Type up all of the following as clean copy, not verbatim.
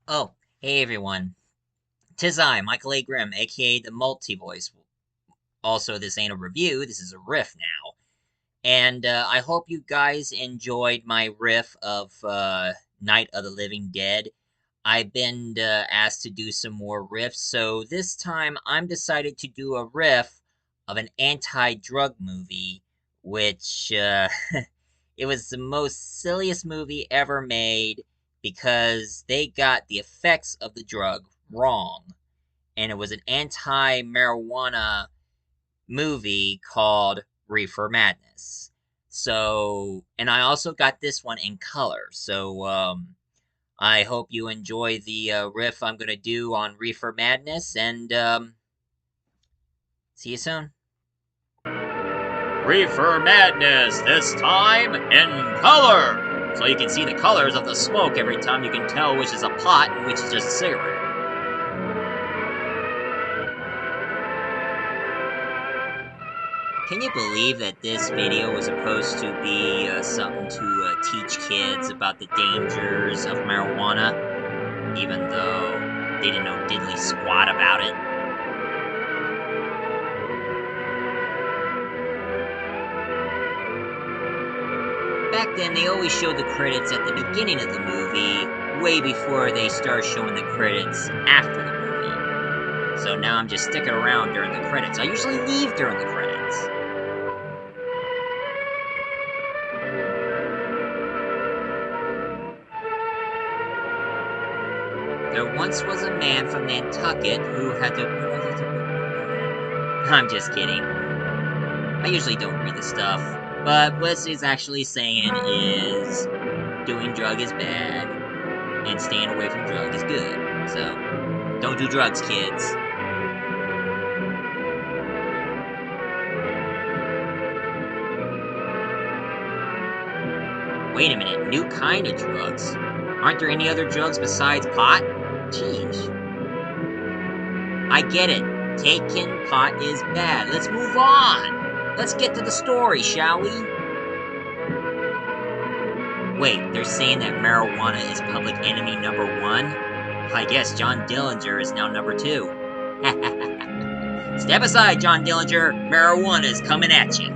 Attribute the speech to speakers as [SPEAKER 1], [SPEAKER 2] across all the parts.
[SPEAKER 1] Oh, hey everyone. 'Tis I, Michael A. Grimm, aka the Multi-Voice. Also, this ain't a review, this is a riff now. And I hope you guys enjoyed my riff of Night of the Living Dead. I've been asked to do some more riffs, so this time I'm decided to do a riff of an anti-drug movie, which it was the most silliest movie ever made because they got the effects of the drug wrong. And it was an anti-marijuana movie called Reefer Madness. So, and I also got this one in color. So, I hope you enjoy the riff I'm going to do on Reefer Madness, and see you soon. Reefer Madness, this time in color! So you can see the colors of the smoke every time you can tell which is a pot and which is just a cigarette. Can you believe that this video was supposed to be something to teach kids about the dangers of marijuana, even though they didn't know diddly squat about it? Back then, they always showed the credits at the beginning of the movie, way before they start showing the credits after the movie. So now I'm just sticking around during the credits. I usually leave during the credits. There once was a man from Nantucket who had to... I'm just kidding. I usually don't read the stuff, but what he's actually saying is doing drug is bad, and staying away from drug is good. So, don't do drugs, kids. Wait a minute, new kind of drugs? Aren't there any other drugs besides pot? Jeez. I get it. Taking pot is bad. Let's move on. Let's get to the story, shall we? Wait, they're saying that marijuana is public enemy number 1? I guess John Dillinger is now number 2. Step aside, John Dillinger. Marijuana is coming at you.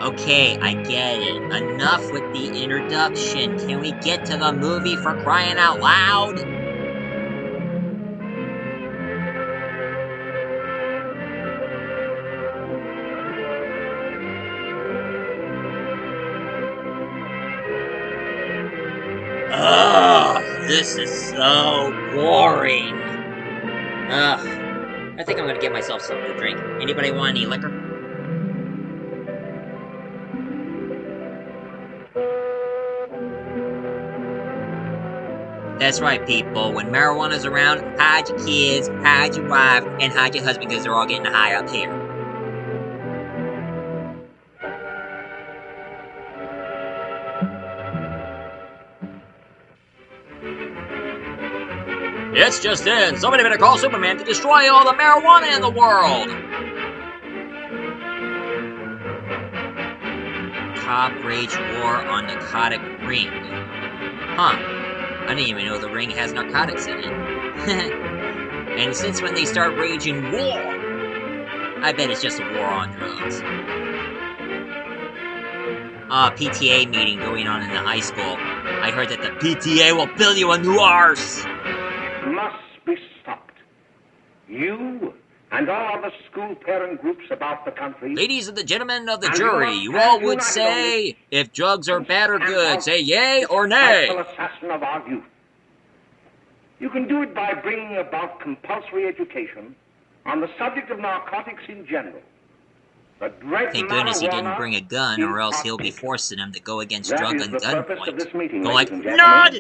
[SPEAKER 1] Okay, I get it. Enough with the introduction. Can we get to the movie for crying out loud? Ugh, this is so boring. Ugh, I think I'm gonna get myself something to drink. Anybody want any liquor? That's right, people. When marijuana's around, hide your kids, hide your wife, and hide your husband because they're all getting high up here. It's just in. Somebody better call Superman to destroy all the marijuana in the world. Cop Rage War on Narcotic Ring. Huh. I didn't even know the ring has narcotics in it. And since when they start raging war, I bet it's just a war on drugs. PTA meeting going on in the high school. I heard that the PTA will build you a new arse.
[SPEAKER 2] Must be stopped. You and all other school parent groups about the country.
[SPEAKER 1] Ladies and the gentlemen of the jury, you all would say, if drugs are bad or good, say yay or nay.
[SPEAKER 2] Assassin of our youth. You can do it by bringing about compulsory education on the subject of narcotics in general.
[SPEAKER 1] Thank goodness he didn't bring a gun, or else he'll be forcing them to go against drug and gunpoint. Go like, not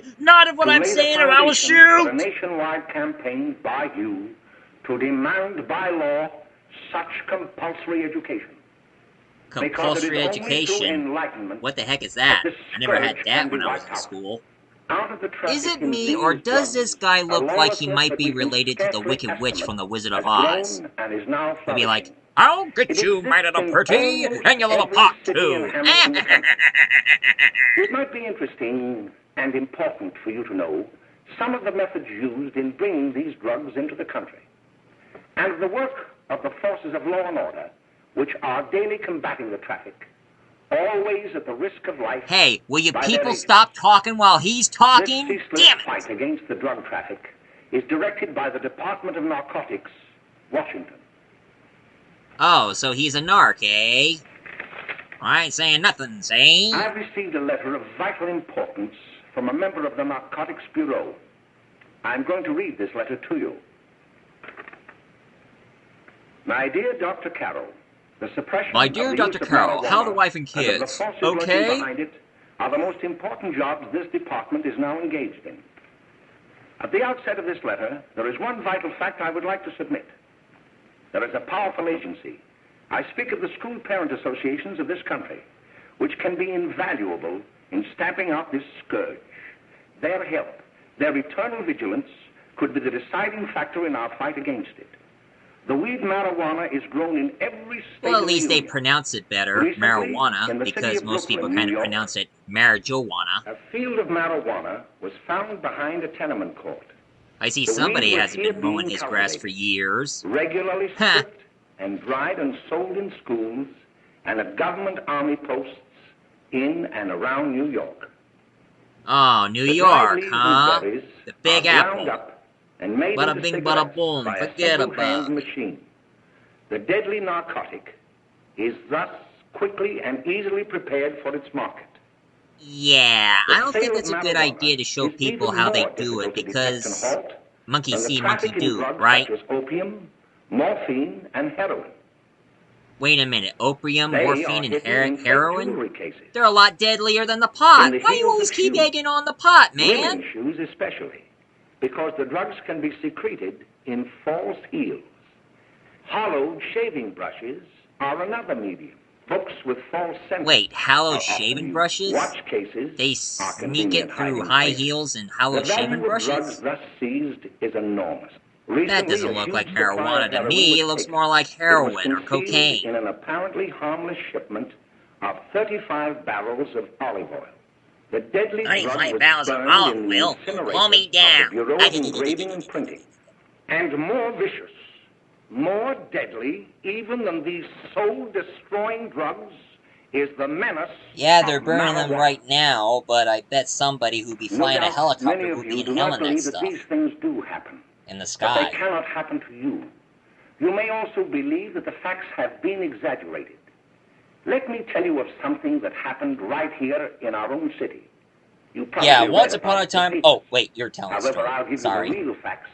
[SPEAKER 1] if what I'm saying or I will shoot!
[SPEAKER 2] A nationwide campaign by you to demand by law such compulsory education.
[SPEAKER 1] Compulsory education? What the heck is that? I never had that when I was in school. Is it me, or does this guy look like he might be related to the Wicked Witch from The Wizard of Oz? Maybe like I'll get
[SPEAKER 2] It
[SPEAKER 1] you, my
[SPEAKER 2] exists
[SPEAKER 1] little
[SPEAKER 2] in
[SPEAKER 1] pretty,
[SPEAKER 2] almost
[SPEAKER 1] and your little
[SPEAKER 2] every
[SPEAKER 1] pot,
[SPEAKER 2] city and
[SPEAKER 1] too.
[SPEAKER 2] hamlet in the country. It might be interesting and important for you to know some of the methods used in bringing these drugs into the country, and the work of the forces of law and order, which are daily combating the traffic, always at the risk of life
[SPEAKER 1] Hey, will you
[SPEAKER 2] by their
[SPEAKER 1] people
[SPEAKER 2] agents.
[SPEAKER 1] stop talking while he's
[SPEAKER 2] This
[SPEAKER 1] talking?
[SPEAKER 2] ceaseless
[SPEAKER 1] Damn it!
[SPEAKER 2] fight against the drug traffic is directed by the Department of Narcotics, Washington.
[SPEAKER 1] Oh, so he's a narc, eh? I ain't saying nothing, say.
[SPEAKER 2] I've received a letter of vital importance from a member of the Narcotics Bureau. I'm going to read this letter to you. My dear Dr. Carroll, the suppression
[SPEAKER 1] My
[SPEAKER 2] of
[SPEAKER 1] dear
[SPEAKER 2] the
[SPEAKER 1] Dr.
[SPEAKER 2] use of
[SPEAKER 1] Carroll, how are the
[SPEAKER 2] marijuana
[SPEAKER 1] wife and
[SPEAKER 2] and of the
[SPEAKER 1] kids?
[SPEAKER 2] forces lurking
[SPEAKER 1] Okay?
[SPEAKER 2] behind it are the most important jobs this department is now engaged in. At the outset of this letter, there is one vital fact I would like to submit. There is a powerful agency. I speak of the school parent associations of this country, which can be invaluable in stamping out this scourge. Their help, their eternal vigilance, could be the deciding factor in our fight against it. The weed marijuana is grown in every state
[SPEAKER 1] Well, at
[SPEAKER 2] in the
[SPEAKER 1] least they
[SPEAKER 2] Union.
[SPEAKER 1] pronounce it better,
[SPEAKER 2] Recently,
[SPEAKER 1] marijuana,
[SPEAKER 2] in the city
[SPEAKER 1] because
[SPEAKER 2] of
[SPEAKER 1] most people
[SPEAKER 2] Brooklyn, New
[SPEAKER 1] kind of
[SPEAKER 2] York,
[SPEAKER 1] pronounce it marijuana.
[SPEAKER 2] a field of marijuana was found behind a tenement court.
[SPEAKER 1] I see
[SPEAKER 2] The
[SPEAKER 1] somebody
[SPEAKER 2] weed was
[SPEAKER 1] hasn't
[SPEAKER 2] here
[SPEAKER 1] been mowing
[SPEAKER 2] being
[SPEAKER 1] his grass for
[SPEAKER 2] cultivated,
[SPEAKER 1] years.
[SPEAKER 2] regularly
[SPEAKER 1] Huh.
[SPEAKER 2] stripped and dried and sold in schools and at government army posts in and around New York.
[SPEAKER 1] Oh, New
[SPEAKER 2] The dried
[SPEAKER 1] York,
[SPEAKER 2] leaves and
[SPEAKER 1] huh?
[SPEAKER 2] berries
[SPEAKER 1] The
[SPEAKER 2] are
[SPEAKER 1] Big
[SPEAKER 2] ground
[SPEAKER 1] Apple.
[SPEAKER 2] up and made
[SPEAKER 1] Bada
[SPEAKER 2] into
[SPEAKER 1] bing, bada
[SPEAKER 2] cigarettes
[SPEAKER 1] boom,
[SPEAKER 2] by a
[SPEAKER 1] forget
[SPEAKER 2] single-hand
[SPEAKER 1] about it.
[SPEAKER 2] machine. The deadly narcotic is thus quickly and easily prepared for its market.
[SPEAKER 1] Yeah,
[SPEAKER 2] The
[SPEAKER 1] I don't think
[SPEAKER 2] sale of
[SPEAKER 1] it's a good idea
[SPEAKER 2] marijuana
[SPEAKER 1] to show
[SPEAKER 2] is
[SPEAKER 1] people
[SPEAKER 2] even
[SPEAKER 1] how they
[SPEAKER 2] more
[SPEAKER 1] do it,
[SPEAKER 2] difficult to detect and
[SPEAKER 1] because
[SPEAKER 2] halt
[SPEAKER 1] monkey
[SPEAKER 2] than the
[SPEAKER 1] see, monkey
[SPEAKER 2] traffic in
[SPEAKER 1] do,
[SPEAKER 2] drugs
[SPEAKER 1] right?
[SPEAKER 2] such as opium, morphine, and heroin.
[SPEAKER 1] Wait a minute, opium,
[SPEAKER 2] They
[SPEAKER 1] morphine,
[SPEAKER 2] are
[SPEAKER 1] and
[SPEAKER 2] hidden in fake
[SPEAKER 1] heroin?
[SPEAKER 2] jewelry cases,
[SPEAKER 1] They're a lot deadlier than the
[SPEAKER 2] in
[SPEAKER 1] pot.
[SPEAKER 2] the
[SPEAKER 1] Why you
[SPEAKER 2] heels of
[SPEAKER 1] always keep
[SPEAKER 2] shoes,
[SPEAKER 1] egging on the pot, man?
[SPEAKER 2] women's shoes especially, because the drugs can be secreted in false heels. Hollowed shaving brushes are another medium. Books with false censors
[SPEAKER 1] Wait, hallowed
[SPEAKER 2] are often
[SPEAKER 1] shaving
[SPEAKER 2] used.
[SPEAKER 1] brushes?
[SPEAKER 2] Watch cases
[SPEAKER 1] They
[SPEAKER 2] are
[SPEAKER 1] sneak
[SPEAKER 2] convenient
[SPEAKER 1] it through
[SPEAKER 2] hiding
[SPEAKER 1] high
[SPEAKER 2] places.
[SPEAKER 1] heels and
[SPEAKER 2] The
[SPEAKER 1] hallowed shaving
[SPEAKER 2] value of drugs
[SPEAKER 1] brushes?
[SPEAKER 2] thus seized is enormous.
[SPEAKER 1] That
[SPEAKER 2] Recently,
[SPEAKER 1] doesn't
[SPEAKER 2] a
[SPEAKER 1] look
[SPEAKER 2] huge
[SPEAKER 1] like
[SPEAKER 2] supply of
[SPEAKER 1] marijuana to
[SPEAKER 2] heroin was
[SPEAKER 1] me. It looks
[SPEAKER 2] taken.
[SPEAKER 1] more like
[SPEAKER 2] It was
[SPEAKER 1] heroin or
[SPEAKER 2] concealed
[SPEAKER 1] cocaine.
[SPEAKER 2] in an apparently harmless shipment of 35 barrels of olive oil. The deadly drug
[SPEAKER 1] 35
[SPEAKER 2] was
[SPEAKER 1] barrels of
[SPEAKER 2] burned
[SPEAKER 1] olive
[SPEAKER 2] in the
[SPEAKER 1] oil? Pull
[SPEAKER 2] incinerator
[SPEAKER 1] me
[SPEAKER 2] of the
[SPEAKER 1] down.
[SPEAKER 2] Bureau of Engraving and Printing. And more vicious, more deadly, even than these soul-destroying drugs, is the menace
[SPEAKER 1] Yeah, they're
[SPEAKER 2] of
[SPEAKER 1] burning them
[SPEAKER 2] marijuana.
[SPEAKER 1] right now, but I bet somebody who'd be
[SPEAKER 2] No
[SPEAKER 1] flying a
[SPEAKER 2] doubt
[SPEAKER 1] helicopter
[SPEAKER 2] many of
[SPEAKER 1] would be
[SPEAKER 2] you do not
[SPEAKER 1] inhaling that
[SPEAKER 2] believe that these
[SPEAKER 1] stuff
[SPEAKER 2] things do happen,
[SPEAKER 1] in the
[SPEAKER 2] but they
[SPEAKER 1] sky.
[SPEAKER 2] cannot happen to you. You may also believe that the facts have been exaggerated. Let me tell you of something that happened right here in our own city. You
[SPEAKER 1] Yeah,
[SPEAKER 2] probably read
[SPEAKER 1] once upon
[SPEAKER 2] about
[SPEAKER 1] a
[SPEAKER 2] it in the
[SPEAKER 1] time...
[SPEAKER 2] papers.
[SPEAKER 1] Oh, wait, you're telling the
[SPEAKER 2] However,
[SPEAKER 1] story.
[SPEAKER 2] I'll give you the
[SPEAKER 1] Sorry.
[SPEAKER 2] real facts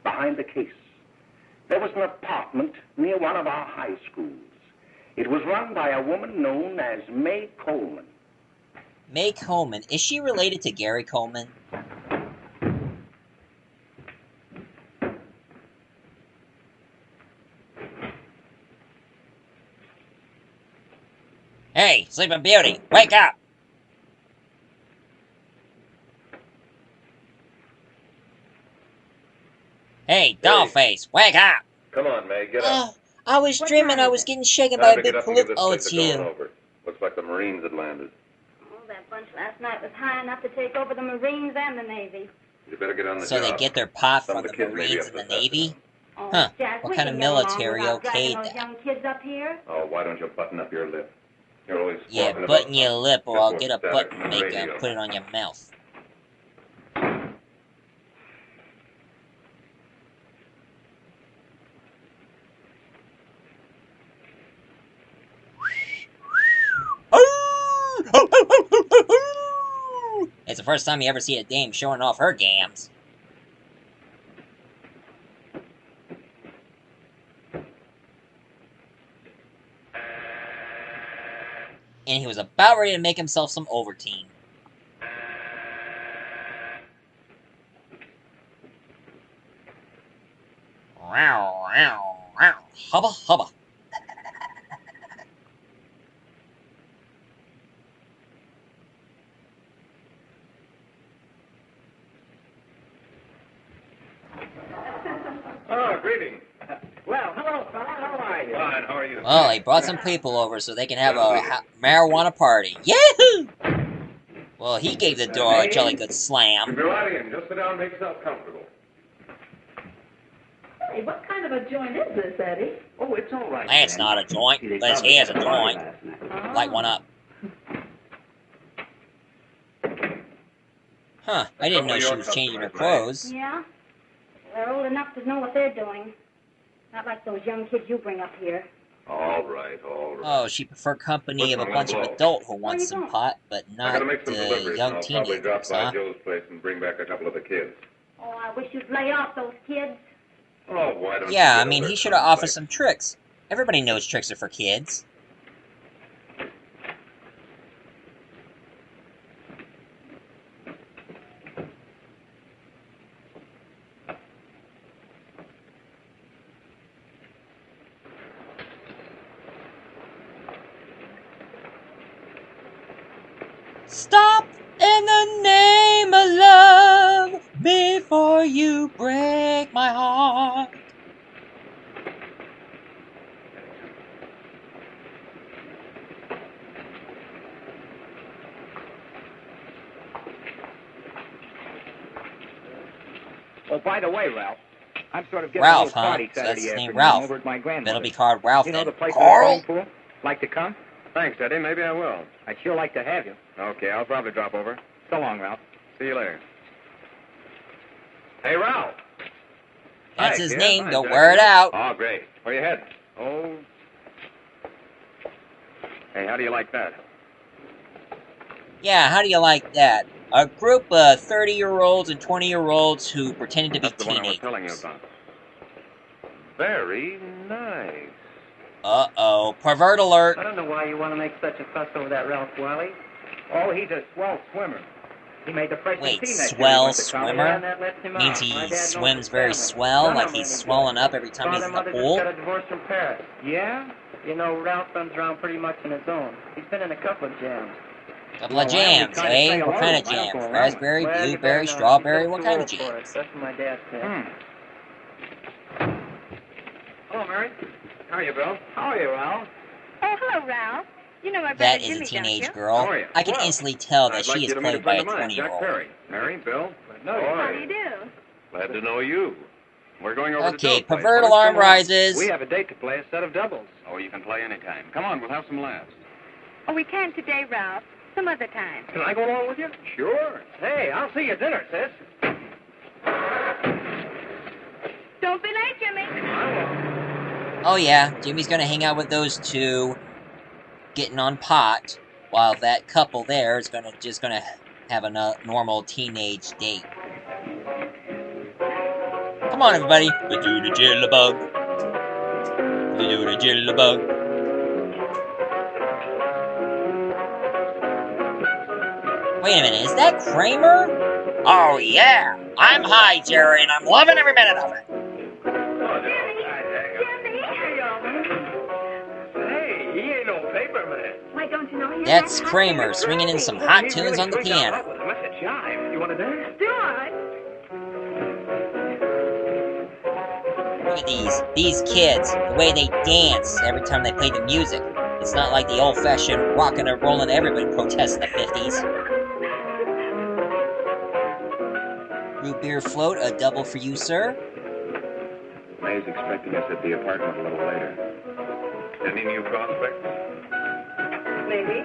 [SPEAKER 2] behind the case. There was an apartment near one of our high schools. It was run by a woman known as May Coleman.
[SPEAKER 1] May Coleman. Is she related to Gary Coleman? Hey, Sleeping Beauty, wake up! Hey,
[SPEAKER 3] Hey,
[SPEAKER 1] Dollface, wake up!
[SPEAKER 3] come on, May, get up.
[SPEAKER 1] I was
[SPEAKER 4] What
[SPEAKER 1] dreaming
[SPEAKER 4] time
[SPEAKER 1] I
[SPEAKER 4] is
[SPEAKER 1] was
[SPEAKER 4] it?
[SPEAKER 1] getting shaken by
[SPEAKER 3] Time
[SPEAKER 1] a
[SPEAKER 3] to get
[SPEAKER 1] big
[SPEAKER 3] up and give
[SPEAKER 1] pollute.
[SPEAKER 3] this
[SPEAKER 1] Oh,
[SPEAKER 3] place
[SPEAKER 1] it's
[SPEAKER 3] a going
[SPEAKER 1] you.
[SPEAKER 3] over. Looks like the Marines had landed.
[SPEAKER 4] Oh, that bunch last night was high enough to take over the Marines and the Navy.
[SPEAKER 3] You better get on the
[SPEAKER 1] So they
[SPEAKER 3] job.
[SPEAKER 1] get their pot
[SPEAKER 3] Some of
[SPEAKER 1] from
[SPEAKER 3] the
[SPEAKER 1] the
[SPEAKER 3] kids may be
[SPEAKER 1] Marines
[SPEAKER 3] up
[SPEAKER 1] and
[SPEAKER 3] to
[SPEAKER 1] the
[SPEAKER 3] passing
[SPEAKER 1] Navy?
[SPEAKER 3] them.
[SPEAKER 4] Oh,
[SPEAKER 1] Huh,
[SPEAKER 4] Jack,
[SPEAKER 1] what
[SPEAKER 4] we
[SPEAKER 1] kind
[SPEAKER 4] can
[SPEAKER 1] of
[SPEAKER 4] get along
[SPEAKER 1] military
[SPEAKER 4] without dragging
[SPEAKER 1] okayed
[SPEAKER 4] those
[SPEAKER 1] that?
[SPEAKER 4] young kids up here.
[SPEAKER 3] Oh, why don't you button up your lip? You're always
[SPEAKER 1] Yeah,
[SPEAKER 3] squawking about
[SPEAKER 1] button your
[SPEAKER 3] something.
[SPEAKER 1] lip or
[SPEAKER 3] Just
[SPEAKER 1] I'll
[SPEAKER 3] more
[SPEAKER 1] get a
[SPEAKER 3] static
[SPEAKER 1] button
[SPEAKER 3] from the
[SPEAKER 1] maker and
[SPEAKER 3] radio.
[SPEAKER 1] put it on your mouth. It's the first time you ever see a dame showing off her gams. And he was about ready to make himself some Ovaltine. Hubba hubba.
[SPEAKER 3] Ah, greetings.
[SPEAKER 2] Well, hello, fella. How are you?
[SPEAKER 3] Fine, how are you?
[SPEAKER 1] Well, he brought some people over so they can have a marijuana party. Yahoo! Well, he gave the door a jolly good slam.
[SPEAKER 3] Go right in. Just sit down and make yourself comfortable.
[SPEAKER 5] Hey, what kind of a joint is this, Eddie?
[SPEAKER 2] Oh, it's all right.
[SPEAKER 1] That's
[SPEAKER 2] Ben.
[SPEAKER 1] not a joint,
[SPEAKER 2] They
[SPEAKER 1] unless
[SPEAKER 2] probably
[SPEAKER 1] he has
[SPEAKER 2] had
[SPEAKER 1] a
[SPEAKER 2] party
[SPEAKER 1] joint.
[SPEAKER 2] last night.
[SPEAKER 1] Light one up. Huh, I didn't know she was changing her clothes.
[SPEAKER 4] Yeah? They're old enough to know what they're doing. Not like those young kids you bring up here.
[SPEAKER 3] All right, all right.
[SPEAKER 1] Oh, she preferred company of a
[SPEAKER 3] Listen,
[SPEAKER 1] bunch of
[SPEAKER 3] I'm
[SPEAKER 1] adult who
[SPEAKER 4] Where
[SPEAKER 1] want
[SPEAKER 4] you
[SPEAKER 1] some
[SPEAKER 4] going?
[SPEAKER 1] pot, but
[SPEAKER 3] I
[SPEAKER 1] not
[SPEAKER 3] gotta make some deliveries, and
[SPEAKER 1] young
[SPEAKER 3] I'll probably drop
[SPEAKER 1] teenagers,
[SPEAKER 3] by
[SPEAKER 1] huh?
[SPEAKER 3] Joe's place and bring back a couple of the kids.
[SPEAKER 4] Oh, I wish you'd lay off those kids.
[SPEAKER 3] Oh, why don't
[SPEAKER 1] Yeah,
[SPEAKER 3] you
[SPEAKER 1] I
[SPEAKER 3] get
[SPEAKER 1] mean,
[SPEAKER 3] over
[SPEAKER 1] he should have offered
[SPEAKER 3] someplace?
[SPEAKER 1] some tricks. Everybody knows tricks are for kids. Stop in the name of love before you break my heart.
[SPEAKER 2] Oh, by the way, Ralph, I'm sort of giving
[SPEAKER 1] Ralph,
[SPEAKER 2] a little
[SPEAKER 1] huh?
[SPEAKER 2] party
[SPEAKER 1] So that's
[SPEAKER 2] Saturday
[SPEAKER 1] his name,
[SPEAKER 2] afternoon
[SPEAKER 1] Ralph.
[SPEAKER 2] over at my
[SPEAKER 1] Better
[SPEAKER 2] grandmother's.
[SPEAKER 1] be called Ralph
[SPEAKER 2] You know
[SPEAKER 1] then.
[SPEAKER 2] the place with the
[SPEAKER 1] Carl?
[SPEAKER 2] swimming pool? Like to come?
[SPEAKER 3] Thanks, Eddie. Maybe I will.
[SPEAKER 2] I'd sure like to have you.
[SPEAKER 3] Okay, I'll probably drop over.
[SPEAKER 2] So long, Ralph.
[SPEAKER 3] See you later. Hey, Ralph.
[SPEAKER 1] That's
[SPEAKER 3] Hi,
[SPEAKER 1] his
[SPEAKER 3] kid.
[SPEAKER 1] name.
[SPEAKER 3] Hi,
[SPEAKER 1] Don't
[SPEAKER 3] Jack.
[SPEAKER 1] wear it out.
[SPEAKER 3] Oh, great. Where you heading? Oh. Hey, how do you like that?
[SPEAKER 1] Yeah, how do you like that? A group of 30-year-olds and 20-year-olds who pretended to be
[SPEAKER 3] That's the one I was telling you
[SPEAKER 1] teenagers.
[SPEAKER 3] about. Very nice.
[SPEAKER 1] Uh-oh. Pervert alert.
[SPEAKER 6] I don't know why you want to make such a fuss over that Ralph Wiley.
[SPEAKER 2] Oh, he's a swell swimmer. He made the freshman
[SPEAKER 1] Wait,
[SPEAKER 2] team that year he
[SPEAKER 1] swell
[SPEAKER 2] went to college.
[SPEAKER 1] swimmer?
[SPEAKER 6] Yeah, and that lets him
[SPEAKER 1] Means
[SPEAKER 6] out.
[SPEAKER 1] he
[SPEAKER 6] My dad knows
[SPEAKER 1] swims
[SPEAKER 6] his
[SPEAKER 1] very
[SPEAKER 6] family.
[SPEAKER 1] swell,
[SPEAKER 6] None
[SPEAKER 1] like
[SPEAKER 6] of 'em
[SPEAKER 1] he's
[SPEAKER 6] any
[SPEAKER 1] swelling
[SPEAKER 6] good.
[SPEAKER 1] up every time he's
[SPEAKER 6] Father
[SPEAKER 1] in the
[SPEAKER 6] and mother
[SPEAKER 1] pool?
[SPEAKER 6] just got a divorce from Paris.
[SPEAKER 2] Yeah?
[SPEAKER 6] You know, Ralph runs around pretty much on his own. He's been in a couple of jams.
[SPEAKER 1] Couple of
[SPEAKER 2] Well, I only
[SPEAKER 1] jams,
[SPEAKER 2] kinda
[SPEAKER 1] eh?
[SPEAKER 2] say
[SPEAKER 1] What
[SPEAKER 2] hello
[SPEAKER 1] kind
[SPEAKER 2] to
[SPEAKER 1] of
[SPEAKER 2] him. I don't
[SPEAKER 1] jams?
[SPEAKER 2] go around
[SPEAKER 1] Raspberry,
[SPEAKER 6] Well, you better
[SPEAKER 1] blueberry,
[SPEAKER 6] not.
[SPEAKER 1] strawberry?
[SPEAKER 6] He's
[SPEAKER 1] What
[SPEAKER 6] too
[SPEAKER 1] kind of
[SPEAKER 6] old for it.
[SPEAKER 1] jams?
[SPEAKER 6] That's what my dad said.
[SPEAKER 3] Hello, Mary. How are you, Bill?
[SPEAKER 2] How are you, Ralph?
[SPEAKER 4] Oh, hello, Ralph. You know my brother
[SPEAKER 1] That is a
[SPEAKER 4] Jimmy, don't
[SPEAKER 1] teenage
[SPEAKER 4] you?
[SPEAKER 1] girl.
[SPEAKER 3] How are you?
[SPEAKER 1] I can
[SPEAKER 3] Well,
[SPEAKER 1] instantly tell that
[SPEAKER 3] I'd
[SPEAKER 1] she
[SPEAKER 3] like
[SPEAKER 1] is
[SPEAKER 3] you to meet a
[SPEAKER 1] played by a
[SPEAKER 3] friend of mine, Jack
[SPEAKER 1] 20-year-old.
[SPEAKER 3] Perry. Mary, Bill.
[SPEAKER 4] How do you do?
[SPEAKER 3] Glad to know you. We're going over to
[SPEAKER 1] Okay,
[SPEAKER 3] Joe's place.
[SPEAKER 1] pervert
[SPEAKER 3] Why don't you
[SPEAKER 1] alarm
[SPEAKER 3] come along?
[SPEAKER 1] rises.
[SPEAKER 2] We have a date to play a set of doubles.
[SPEAKER 3] Oh, you can play anytime. Come on, we'll have some laughs.
[SPEAKER 4] Oh, we can't today, Ralph. Some other time.
[SPEAKER 2] Can I go along with you?
[SPEAKER 3] Sure.
[SPEAKER 2] Hey, I'll see you at dinner, sis.
[SPEAKER 4] Don't be late, Jimmy.
[SPEAKER 1] Oh yeah, Jimmy's gonna hang out with those two, getting on pot, while that couple there is just gonna have a normal teenage date. Come on, everybody. We do the jitterbug. We do the jitterbug. Wait a minute, is that Kramer? Oh yeah, I'm high, Jerry, and I'm loving every minute of it.
[SPEAKER 2] Hey, he ain't no paper man.
[SPEAKER 4] Why don't you know him?
[SPEAKER 1] That's Kramer swinging in some hot
[SPEAKER 2] He
[SPEAKER 1] tunes
[SPEAKER 2] really
[SPEAKER 1] on the
[SPEAKER 2] swings out
[SPEAKER 1] piano.
[SPEAKER 2] hot with a message jive. You want to dance?
[SPEAKER 4] Do I?
[SPEAKER 1] Look at these kids, the way they dance every time they play the music. It's not like the old-fashioned rockin' and rollin' everybody protests in the 50s. Root beer float, a double for you, sir.
[SPEAKER 3] May's expecting us at the apartment a little later. Any new prospects?
[SPEAKER 4] Maybe.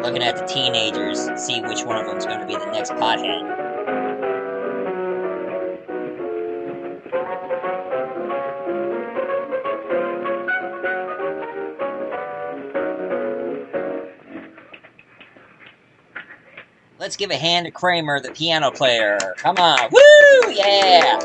[SPEAKER 1] Looking at the teenagers, see which one of them's going to be the next pothead. Let's give a hand to Kramer, the piano player. Come on. Woo! Yeah!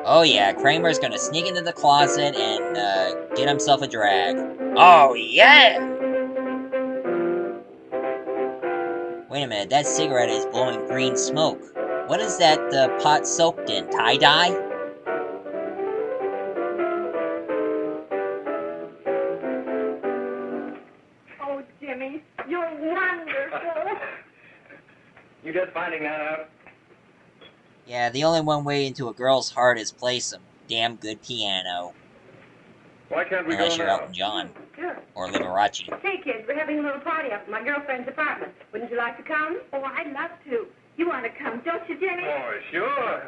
[SPEAKER 1] Oh yeah, Kramer's gonna sneak into the closet and get himself a drag. Oh yeah! Wait a minute, that cigarette is blowing green smoke. What is that pot soaked in? Tie-dye?
[SPEAKER 4] Oh, Jimmy,
[SPEAKER 5] Jimmy. You're wonderful.
[SPEAKER 3] You just finding that out?
[SPEAKER 1] Yeah, the only one way into a girl's heart is play some damn good piano.
[SPEAKER 3] Why can't we
[SPEAKER 1] Unless
[SPEAKER 3] go
[SPEAKER 1] you're
[SPEAKER 3] now?
[SPEAKER 1] Elton John.
[SPEAKER 5] Sure.
[SPEAKER 1] Or Liberace.
[SPEAKER 5] Hey, kids, we're having a little party up at my girlfriend's apartment. Wouldn't you like to come? Oh, I'd love to. You want to come, don't you, Jimmy?
[SPEAKER 3] Oh, sure.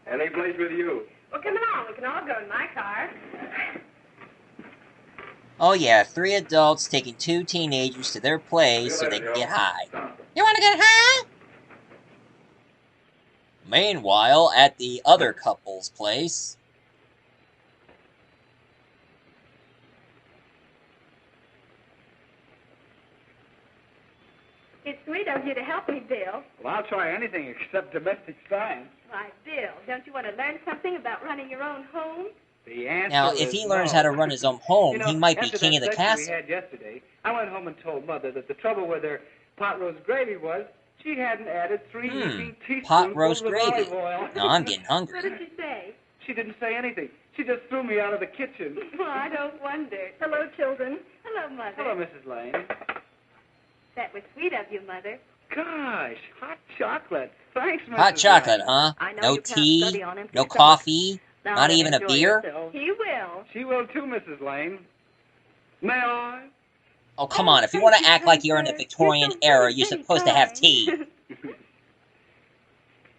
[SPEAKER 3] Any place with you.
[SPEAKER 5] Well, come along. We can all go in my car.
[SPEAKER 1] Oh yeah, 3 adults taking 2 teenagers to their place so they can get high. You wanna get high? Meanwhile, at the other couple's place...
[SPEAKER 5] It's sweet of you to help me, Bill.
[SPEAKER 7] Well, I'll try anything except domestic science.
[SPEAKER 5] Why, Bill, don't you want to learn something about running your own home?
[SPEAKER 7] The answer
[SPEAKER 1] Now,
[SPEAKER 7] is
[SPEAKER 1] if he learns
[SPEAKER 7] no.
[SPEAKER 1] how to run his own home,
[SPEAKER 7] You know,
[SPEAKER 1] he might be
[SPEAKER 7] after
[SPEAKER 1] king of
[SPEAKER 7] that
[SPEAKER 1] the
[SPEAKER 7] session
[SPEAKER 1] castle.
[SPEAKER 7] we had yesterday, I went home and told Mother that the trouble with her pot roast gravy was she hadn't added 3 heaping teaspoons
[SPEAKER 1] Pot roast
[SPEAKER 7] of
[SPEAKER 1] gravy.
[SPEAKER 7] olive oil.
[SPEAKER 1] Now I'm getting
[SPEAKER 5] What
[SPEAKER 1] hungry.
[SPEAKER 5] did she say?
[SPEAKER 7] She didn't say anything. She just threw me out of the kitchen.
[SPEAKER 5] Well, I don't wonder. Hello, children. Hello, Mother.
[SPEAKER 7] Hello, Mrs. Lane.
[SPEAKER 5] That was sweet of you, Mother.
[SPEAKER 7] Gosh, hot chocolate. Thanks, Mrs.
[SPEAKER 1] Hot chocolate,
[SPEAKER 7] Lane.
[SPEAKER 1] huh?
[SPEAKER 5] I know
[SPEAKER 1] No
[SPEAKER 5] you can't
[SPEAKER 1] tea,
[SPEAKER 5] study on empty
[SPEAKER 1] no
[SPEAKER 5] stomach.
[SPEAKER 1] coffee,
[SPEAKER 5] Now
[SPEAKER 1] not
[SPEAKER 5] then,
[SPEAKER 1] even a
[SPEAKER 5] enjoy
[SPEAKER 1] beer?
[SPEAKER 5] yourself. He will.
[SPEAKER 7] She will too, Mrs. Lane. May I?
[SPEAKER 1] Oh, come on. If you want to act like you're in the Victorian era, you're supposed to have tea.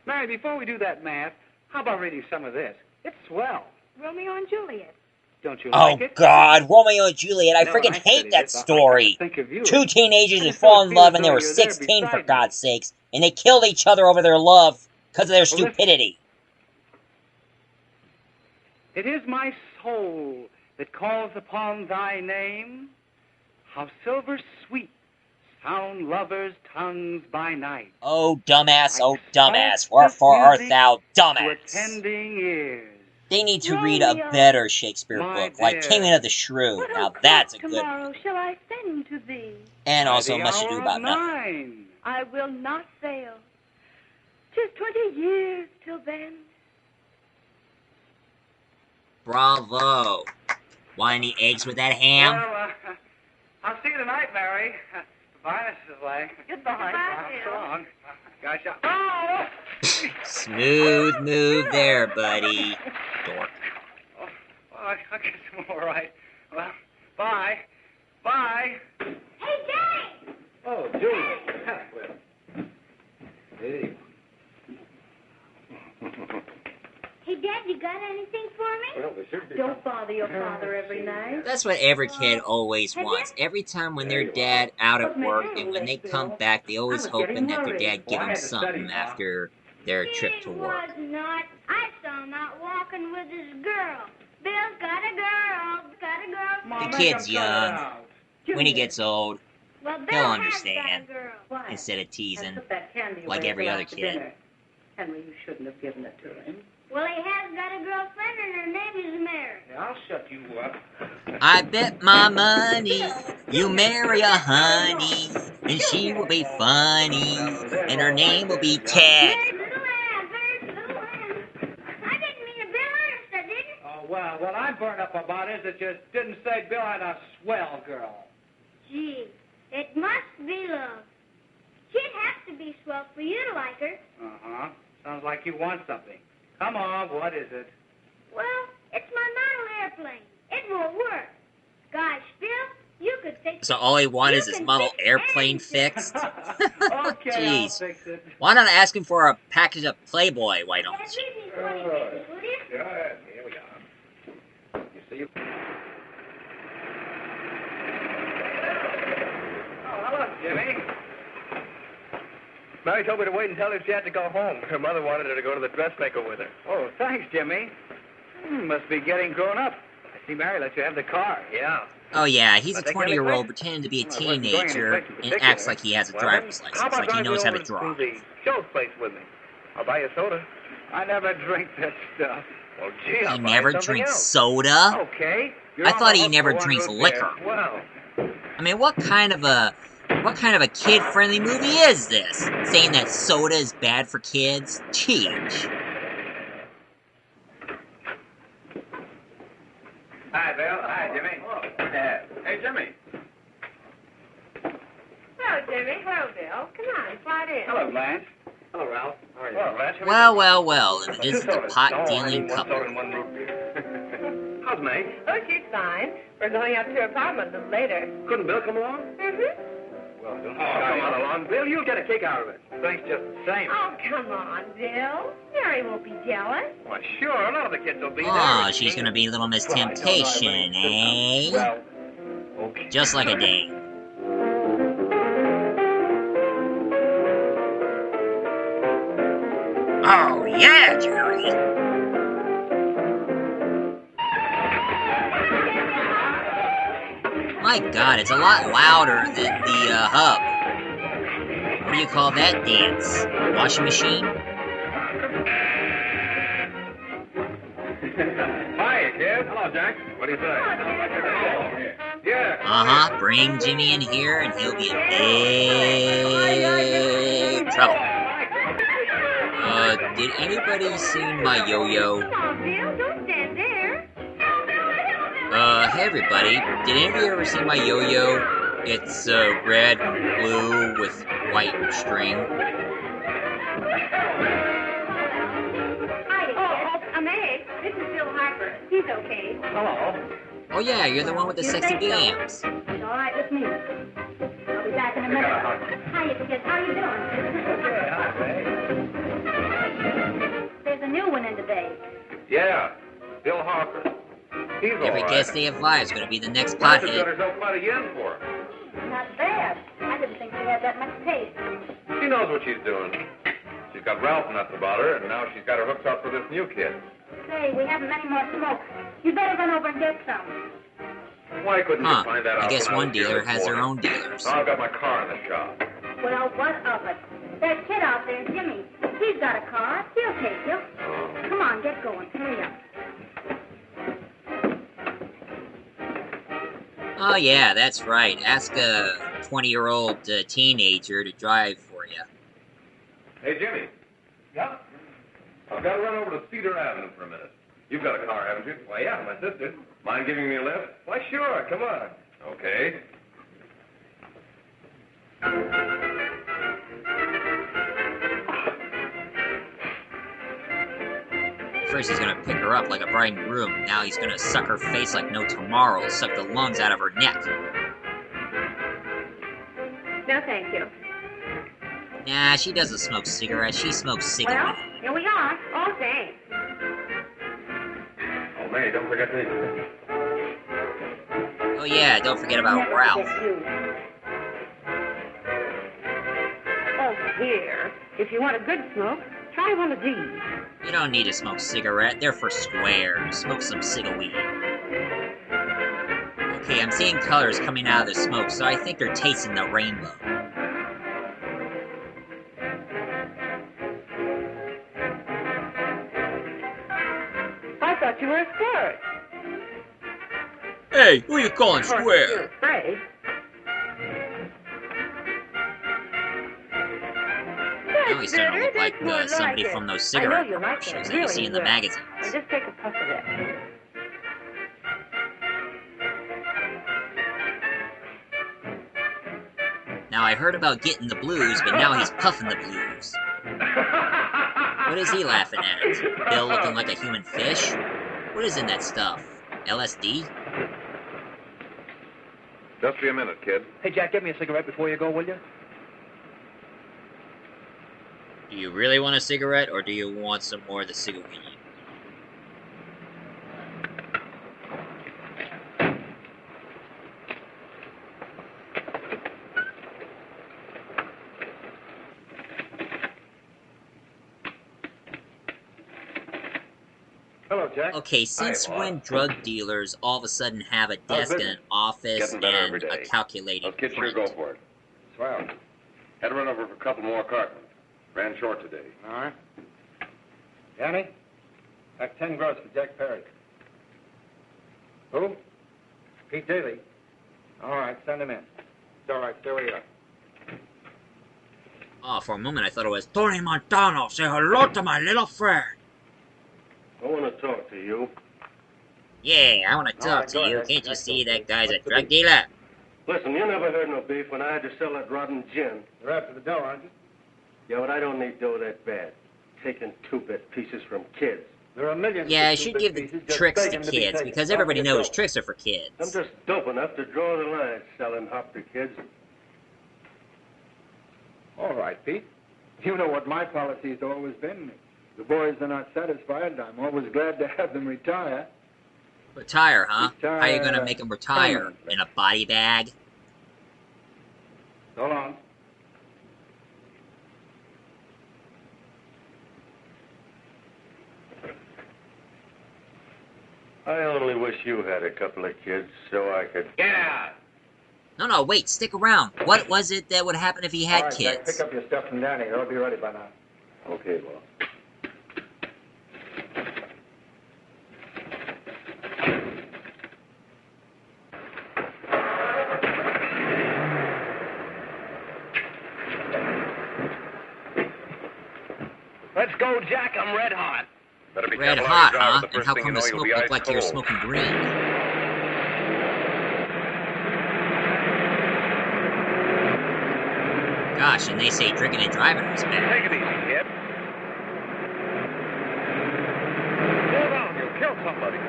[SPEAKER 7] Mary, before we do that math, how about reading some of this? It's swell.
[SPEAKER 5] Romeo and Juliet.
[SPEAKER 7] Don't you
[SPEAKER 1] Oh,
[SPEAKER 7] like it?
[SPEAKER 1] God. Romeo and Juliet. I
[SPEAKER 7] No,
[SPEAKER 1] freaking
[SPEAKER 7] I
[SPEAKER 1] hate
[SPEAKER 7] studied
[SPEAKER 1] that
[SPEAKER 7] it. I
[SPEAKER 1] story.
[SPEAKER 7] can't think of you.
[SPEAKER 1] 2 teenagers
[SPEAKER 7] I
[SPEAKER 1] who
[SPEAKER 7] just
[SPEAKER 1] fall
[SPEAKER 7] sort of
[SPEAKER 1] in
[SPEAKER 7] feel
[SPEAKER 1] love
[SPEAKER 7] as
[SPEAKER 1] and they
[SPEAKER 7] though
[SPEAKER 1] were
[SPEAKER 7] you're there
[SPEAKER 1] 16, for
[SPEAKER 7] beside me.
[SPEAKER 1] God's sakes. And they killed each other over their love because of their
[SPEAKER 7] Well, listen.
[SPEAKER 1] stupidity.
[SPEAKER 7] It is my soul that calls upon thy name. How silver sweet sound lovers' tongues by night.
[SPEAKER 1] Oh, dumbass, oh,
[SPEAKER 7] Like
[SPEAKER 1] dumbass.
[SPEAKER 7] softest
[SPEAKER 1] Wherefore art
[SPEAKER 7] music
[SPEAKER 1] thou
[SPEAKER 7] to
[SPEAKER 1] dumbass?
[SPEAKER 7] attending ears.
[SPEAKER 1] They need to read a
[SPEAKER 5] Romeo,
[SPEAKER 1] better Shakespeare
[SPEAKER 7] my
[SPEAKER 1] book, like
[SPEAKER 7] dear.
[SPEAKER 1] King of the Shrew.
[SPEAKER 5] What
[SPEAKER 1] Now
[SPEAKER 5] o'clock
[SPEAKER 1] that's a good
[SPEAKER 5] tomorrow
[SPEAKER 1] one.
[SPEAKER 5] shall I send to thee?
[SPEAKER 1] And
[SPEAKER 7] By
[SPEAKER 1] also
[SPEAKER 7] the
[SPEAKER 1] Much
[SPEAKER 7] hour
[SPEAKER 1] Ado
[SPEAKER 7] of
[SPEAKER 1] About Nothing.
[SPEAKER 7] 9.
[SPEAKER 5] I will not fail. 'Tis 20 years till then.
[SPEAKER 1] Bravo. Want any eggs with that ham?
[SPEAKER 7] Well, I'll see you tonight, Mary. Goodbye, Mrs. Lane.
[SPEAKER 5] Goodbye.
[SPEAKER 7] So long. Gosh, oh!
[SPEAKER 1] Smooth move there, buddy. Dork.
[SPEAKER 7] Oh, well, I guess I'm all right. Well, bye. Bye.
[SPEAKER 4] Hey, Daddy!
[SPEAKER 3] Oh, Julie. Hey.
[SPEAKER 4] Hey, Dad, you got anything for me?
[SPEAKER 3] Well, there should be.
[SPEAKER 5] Don't bother your father every night.
[SPEAKER 1] That's what every kid always wants. Every time when their dad out at work and when they come back, they always hoping that their dad give them something after their trip to
[SPEAKER 4] He
[SPEAKER 1] work.
[SPEAKER 4] was not. I saw him out walking with his girl. Bill's got a girl. Got a girl.
[SPEAKER 7] Mom,
[SPEAKER 1] The
[SPEAKER 7] make
[SPEAKER 1] kid's
[SPEAKER 7] him cut it
[SPEAKER 1] young.
[SPEAKER 7] out.
[SPEAKER 1] When he gets old,
[SPEAKER 4] Well, Bill
[SPEAKER 1] he'll
[SPEAKER 4] has
[SPEAKER 1] understand
[SPEAKER 4] got a girl.
[SPEAKER 5] Why?
[SPEAKER 1] instead of
[SPEAKER 5] And
[SPEAKER 1] teasing.
[SPEAKER 5] put that candy
[SPEAKER 1] like
[SPEAKER 5] away
[SPEAKER 1] every
[SPEAKER 5] till
[SPEAKER 1] other
[SPEAKER 5] after
[SPEAKER 1] kid.
[SPEAKER 5] dinner. Henry, you shouldn't have given it to him.
[SPEAKER 4] Well, he has got a girlfriend, and her name is Mary.
[SPEAKER 7] Yeah, I'll shut you up.
[SPEAKER 1] I bet my money you marry a honey, and she will be funny, and her name will be Ted.
[SPEAKER 4] Very little lamb, very little lamb. I didn't mean to Bill Ernest, I didn't.
[SPEAKER 7] Oh, well, what I'm burned up about is that you didn't say Bill had a swell girl.
[SPEAKER 4] Gee, it must be love. She'd have to be swell for you to like her.
[SPEAKER 7] Uh-huh. Sounds like you want something. Come on, what is it?
[SPEAKER 4] Well, it's my model airplane. It won't work. Gosh, Bill, you could fix
[SPEAKER 1] So
[SPEAKER 4] it.
[SPEAKER 1] all he wanted
[SPEAKER 4] You
[SPEAKER 1] is his
[SPEAKER 4] can
[SPEAKER 1] model
[SPEAKER 4] fix
[SPEAKER 1] airplane
[SPEAKER 4] anything.
[SPEAKER 1] fixed.
[SPEAKER 7] Okay, I'll
[SPEAKER 1] Jeez.
[SPEAKER 7] fix it.
[SPEAKER 1] Why not ask him for a package of Playboy? Why don't
[SPEAKER 4] Dad,
[SPEAKER 1] you?
[SPEAKER 4] read me 20 pages, will you?
[SPEAKER 3] Yeah, here we are. You see?
[SPEAKER 7] Oh, hello, Jimmy.
[SPEAKER 3] Mary told me to wait and tell her she had to go home. Her mother wanted her to go to the dressmaker with her.
[SPEAKER 7] Oh, thanks, Jimmy. Must be getting grown up. I see Mary let you have the car.
[SPEAKER 3] Yeah.
[SPEAKER 1] Oh yeah, he's a
[SPEAKER 3] But they get
[SPEAKER 1] 20-year-old
[SPEAKER 3] it
[SPEAKER 1] pretending to be a
[SPEAKER 3] Well, I wasn't going any
[SPEAKER 1] teenager
[SPEAKER 3] place in
[SPEAKER 1] and
[SPEAKER 3] particular.
[SPEAKER 1] acts like he has a
[SPEAKER 3] Well,
[SPEAKER 1] driver's
[SPEAKER 3] how
[SPEAKER 1] license,
[SPEAKER 3] about
[SPEAKER 1] like he
[SPEAKER 3] driving
[SPEAKER 1] knows how
[SPEAKER 3] over
[SPEAKER 1] to drive.
[SPEAKER 3] the show's place with me? I'll buy you a soda.
[SPEAKER 7] I never drink that stuff.
[SPEAKER 3] Well, gee, I'll
[SPEAKER 1] He
[SPEAKER 3] buy
[SPEAKER 1] never
[SPEAKER 3] you something
[SPEAKER 1] drinks
[SPEAKER 3] else.
[SPEAKER 1] soda?
[SPEAKER 7] Okay. You're
[SPEAKER 1] I
[SPEAKER 7] on
[SPEAKER 1] thought
[SPEAKER 7] the
[SPEAKER 1] he
[SPEAKER 7] hook
[SPEAKER 1] never
[SPEAKER 7] for one
[SPEAKER 1] drinks
[SPEAKER 7] root
[SPEAKER 1] liquor.
[SPEAKER 7] beer.
[SPEAKER 3] Well,
[SPEAKER 1] I mean, what kind of a kid-friendly movie is this? Saying that soda is bad for kids? Jeez.
[SPEAKER 3] hi, Bill. Hi, Jimmy. Hey, Jimmy.
[SPEAKER 5] Bill. Come on, slide in.
[SPEAKER 7] Hello, Blanche.
[SPEAKER 3] Hello, Ralph. How are you?
[SPEAKER 7] Hello, Blanche.
[SPEAKER 1] Well, and it isn't a pot-dealing couple.
[SPEAKER 3] One root beer. How's May?
[SPEAKER 5] Oh, she's fine. We're going up to her apartment a little later.
[SPEAKER 3] Couldn't Bill come along?
[SPEAKER 5] Mm-hmm.
[SPEAKER 3] Well, don't come on along, Bill. You'll get a kick out of it. Thanks just the same.
[SPEAKER 5] Oh, come on, Bill. Mary won't be jealous.
[SPEAKER 3] Why, sure. None of the kids will be there.
[SPEAKER 1] Oh, she's gonna be Little Miss Temptation, eh?
[SPEAKER 3] Well, okay.
[SPEAKER 1] Just like a dame. Oh, yeah, Jerry! My god, it's a lot louder than the, hub. What do you call that dance? Washing machine?
[SPEAKER 3] Hi, kid. Hello, Jack. What do you say? Yeah.
[SPEAKER 1] Uh-huh, bring Jimmy in here and he'll be in big trouble. Did anybody see my yo-yo?
[SPEAKER 5] Come on, Bill. Don't stand there.
[SPEAKER 1] Hey everybody, did any of you ever see my yo-yo? It's, red and blue with white string.
[SPEAKER 5] Hi, May. This is Bill Harper. He's okay.
[SPEAKER 7] Hello.
[SPEAKER 1] Oh yeah, you're the one with the sexy gams.
[SPEAKER 4] It's all right with me. I'll be back in a minute. Hiya, kids. How you doing?
[SPEAKER 7] Hi, May.
[SPEAKER 4] There's a new one in today.
[SPEAKER 3] Yeah. Bill Harper. He's all
[SPEAKER 1] Every
[SPEAKER 3] right.
[SPEAKER 1] guest they invite is gonna be the next
[SPEAKER 3] What's got
[SPEAKER 1] pothead.
[SPEAKER 3] herself quite a yen for?
[SPEAKER 4] Not bad. I didn't think she had that much taste.
[SPEAKER 3] She knows what she's doing. She's got Ralph nuts about her, and now she's got her hooks up for this new kid.
[SPEAKER 4] Say, we haven't any more smoke. You better run over and get some.
[SPEAKER 3] Why couldn't you find that out?
[SPEAKER 1] I guess
[SPEAKER 3] when I
[SPEAKER 1] one
[SPEAKER 3] was here
[SPEAKER 1] dealer
[SPEAKER 3] this
[SPEAKER 1] has their
[SPEAKER 3] morning?
[SPEAKER 1] own dealers.
[SPEAKER 3] I've got my car in the shop.
[SPEAKER 4] Well, what of it? That kid out there, Jimmy, he's got a car. He'll take you. Come on, get going. Hurry up.
[SPEAKER 1] Oh yeah, that's right. Ask a 20-year-old teenager to drive for you.
[SPEAKER 3] Hey, Jimmy.
[SPEAKER 7] Yeah?
[SPEAKER 3] I've got to run over to Cedar Avenue for a minute. You've got a car, haven't you?
[SPEAKER 7] Why, yeah, my sister.
[SPEAKER 3] Mind giving me a lift?
[SPEAKER 7] Why, sure. Come on.
[SPEAKER 3] Okay.
[SPEAKER 1] First he's gonna pick her up like a bride and groom. Now he's gonna suck her face like no tomorrow. Suck the lungs out of her neck.
[SPEAKER 5] No, thank you.
[SPEAKER 1] Nah, she doesn't smoke cigarettes. She smokes cigarette.
[SPEAKER 5] Well, here we are. Oh, thanks.
[SPEAKER 3] Oh, May, don't forget me.
[SPEAKER 1] Oh yeah, don't forget about Ralph.
[SPEAKER 5] Oh, here. If you want a good smoke, try one of these.
[SPEAKER 1] You don't need to smoke cigarette. They're for squares. Smoke some cigarette. Okay, I'm seeing colors coming out of the smoke, so I think they're tasting the rainbow.
[SPEAKER 5] I thought you were a squirt.
[SPEAKER 1] Hey, who you calling
[SPEAKER 5] Of course,
[SPEAKER 1] square?
[SPEAKER 5] you're afraid.
[SPEAKER 1] Now he's starting to look like somebody from those cigarette
[SPEAKER 5] you like
[SPEAKER 1] commercials
[SPEAKER 5] it.
[SPEAKER 1] that you see in the
[SPEAKER 5] Really will.
[SPEAKER 1] magazines.
[SPEAKER 5] Now just take a puff of it.
[SPEAKER 1] Now I heard about getting the blues, but now he's puffing the blues. What is he laughing at? Bill looking like a human fish? What is in that stuff? LSD?
[SPEAKER 3] Just be a minute, kid.
[SPEAKER 7] Hey, Jack, get me a cigarette before you go, will you?
[SPEAKER 1] Do you really want a cigarette, or do you want some more of the cigarette?
[SPEAKER 7] Hello, Jack.
[SPEAKER 1] Okay, since
[SPEAKER 3] Hi,
[SPEAKER 1] when
[SPEAKER 3] boss.
[SPEAKER 1] drug dealers all of a sudden have a
[SPEAKER 3] How's
[SPEAKER 1] desk and
[SPEAKER 3] business?
[SPEAKER 1] an office
[SPEAKER 3] Getting better every
[SPEAKER 1] and a
[SPEAKER 3] day.
[SPEAKER 1] calculating
[SPEAKER 3] Those kids sure
[SPEAKER 1] print?
[SPEAKER 3] go for it.
[SPEAKER 7] Swell.
[SPEAKER 3] Had to run over for a couple more cartons. Ran short today.
[SPEAKER 7] All right. Danny, pack 10 gross for Jack Perry. Who? Pete Daly. All right, send him in. It's all right, stay where you are.
[SPEAKER 1] Oh, for a moment I thought it was Tony Montano. Say hello to my little friend.
[SPEAKER 2] I want to talk to you.
[SPEAKER 1] Yeah, I want to talk
[SPEAKER 7] Alright,
[SPEAKER 1] to
[SPEAKER 7] go
[SPEAKER 1] you.
[SPEAKER 7] ahead.
[SPEAKER 1] Can't you
[SPEAKER 7] That's
[SPEAKER 1] see
[SPEAKER 7] okay.
[SPEAKER 1] that guy's a
[SPEAKER 7] What's the
[SPEAKER 1] drug
[SPEAKER 7] beef?
[SPEAKER 1] dealer?
[SPEAKER 8] Listen, you never heard no beef when I had to sell that rotten gin.
[SPEAKER 3] You're after the dough, aren't you?
[SPEAKER 8] Yeah, but I don't need dough that bad. Taking two-bit pieces from kids.
[SPEAKER 3] There are millions
[SPEAKER 1] Yeah, I
[SPEAKER 3] of
[SPEAKER 1] should
[SPEAKER 3] two-bit
[SPEAKER 1] give the
[SPEAKER 3] pieces just
[SPEAKER 1] tricks to
[SPEAKER 3] begging be
[SPEAKER 1] kids,
[SPEAKER 3] taken.
[SPEAKER 1] because
[SPEAKER 3] Off
[SPEAKER 1] everybody
[SPEAKER 3] you
[SPEAKER 1] knows
[SPEAKER 3] go.
[SPEAKER 1] tricks are for
[SPEAKER 8] I'm
[SPEAKER 1] kids.
[SPEAKER 8] just dope enough to draw the line selling hop to kids.
[SPEAKER 3] All right, Pete. You know what my policy's always been. If the boys are not satisfied, I'm always glad to have them retire.
[SPEAKER 1] Retire, huh? How are you gonna
[SPEAKER 3] Retire
[SPEAKER 1] make them retire?
[SPEAKER 3] permanently.
[SPEAKER 1] In a body bag?
[SPEAKER 3] So long.
[SPEAKER 8] I only wish you had a couple of kids so I could...
[SPEAKER 3] Get out!
[SPEAKER 1] No, wait, stick around. What was it that would happen if he
[SPEAKER 3] All
[SPEAKER 1] had
[SPEAKER 3] right, Jack,
[SPEAKER 1] kids?
[SPEAKER 3] pick up your stuff from Danny. They'll be ready by now.
[SPEAKER 8] Okay, boss.
[SPEAKER 3] Let's go, Jack. I'm red hot.
[SPEAKER 9] Better be
[SPEAKER 1] Red
[SPEAKER 9] careful
[SPEAKER 1] hot,
[SPEAKER 9] how you drive.
[SPEAKER 1] huh?
[SPEAKER 9] The
[SPEAKER 1] And
[SPEAKER 9] first
[SPEAKER 1] how
[SPEAKER 9] thing
[SPEAKER 1] come
[SPEAKER 9] you
[SPEAKER 1] the
[SPEAKER 9] know, you'll
[SPEAKER 1] smoke
[SPEAKER 9] be
[SPEAKER 1] looked
[SPEAKER 9] ice
[SPEAKER 1] like you were
[SPEAKER 9] cold.
[SPEAKER 1] smoking green? Gosh, and they say drinking and driving was bad.
[SPEAKER 9] Take it easy, kid. Slow down, you'll kill somebody.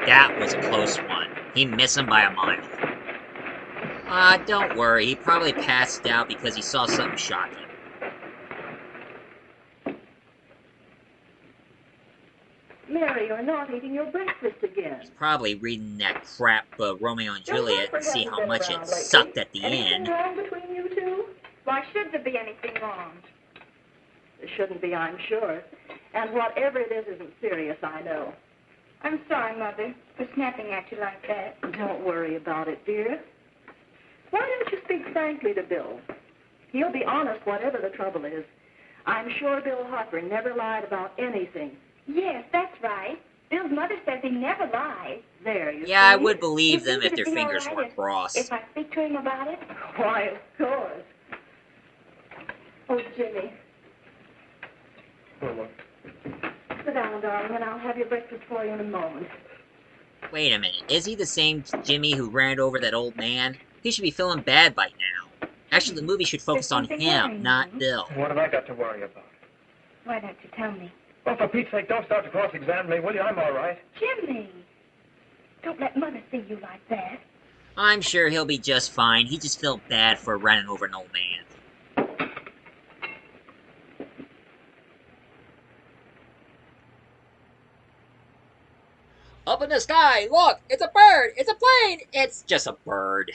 [SPEAKER 1] That was a close one. He missed him by a mile. Don't worry. He probably passed out because he saw something shocking.
[SPEAKER 5] Mary, you're not eating your breakfast again.
[SPEAKER 1] He's probably reading that crap Romeo and
[SPEAKER 5] Your
[SPEAKER 1] Juliet and
[SPEAKER 5] husband
[SPEAKER 1] see
[SPEAKER 5] hasn't
[SPEAKER 1] how
[SPEAKER 5] been
[SPEAKER 1] much
[SPEAKER 5] around
[SPEAKER 1] it
[SPEAKER 5] lately.
[SPEAKER 1] sucked at the
[SPEAKER 5] Anything
[SPEAKER 1] end.
[SPEAKER 5] wrong between you two?
[SPEAKER 4] Why should there be anything wrong?
[SPEAKER 5] There shouldn't be, I'm sure. And whatever it is isn't serious, I know.
[SPEAKER 4] I'm sorry, Mother, for snapping at you like that.
[SPEAKER 5] Don't worry about it, dear. Why don't you speak frankly to Bill? He'll be honest whatever the trouble is. I'm sure Bill Harper never lied about anything.
[SPEAKER 4] Yes, that's right. Bill's mother says he never lies.
[SPEAKER 5] There, you
[SPEAKER 1] Yeah, I
[SPEAKER 5] see?
[SPEAKER 1] would believe
[SPEAKER 4] You
[SPEAKER 1] them
[SPEAKER 4] think
[SPEAKER 1] if their
[SPEAKER 4] it'd be all
[SPEAKER 1] fingers
[SPEAKER 4] right
[SPEAKER 1] weren't crossed.
[SPEAKER 4] If I speak to him about it?
[SPEAKER 5] Why, of course.
[SPEAKER 4] Oh, Jimmy.
[SPEAKER 5] Sit down, darling, and I'll have your breakfast for you in a moment.
[SPEAKER 1] Wait a minute. Is he the same Jimmy who ran over that old man? He should be feeling bad by now. Actually, the movie should focus on
[SPEAKER 4] something
[SPEAKER 1] him,
[SPEAKER 4] worrying
[SPEAKER 1] not
[SPEAKER 4] you.
[SPEAKER 1] Bill.
[SPEAKER 3] What have I got to worry about?
[SPEAKER 4] Why don't you tell me?
[SPEAKER 3] Well, for Pete's sake, don't start to cross-examine me, will you? I'm all right.
[SPEAKER 4] Jimmy! Don't let Mother see you like that.
[SPEAKER 1] I'm sure he'll be just fine. He just felt bad for running over an old man. Up in the sky! Look! It's a bird! It's a plane! It's just a bird.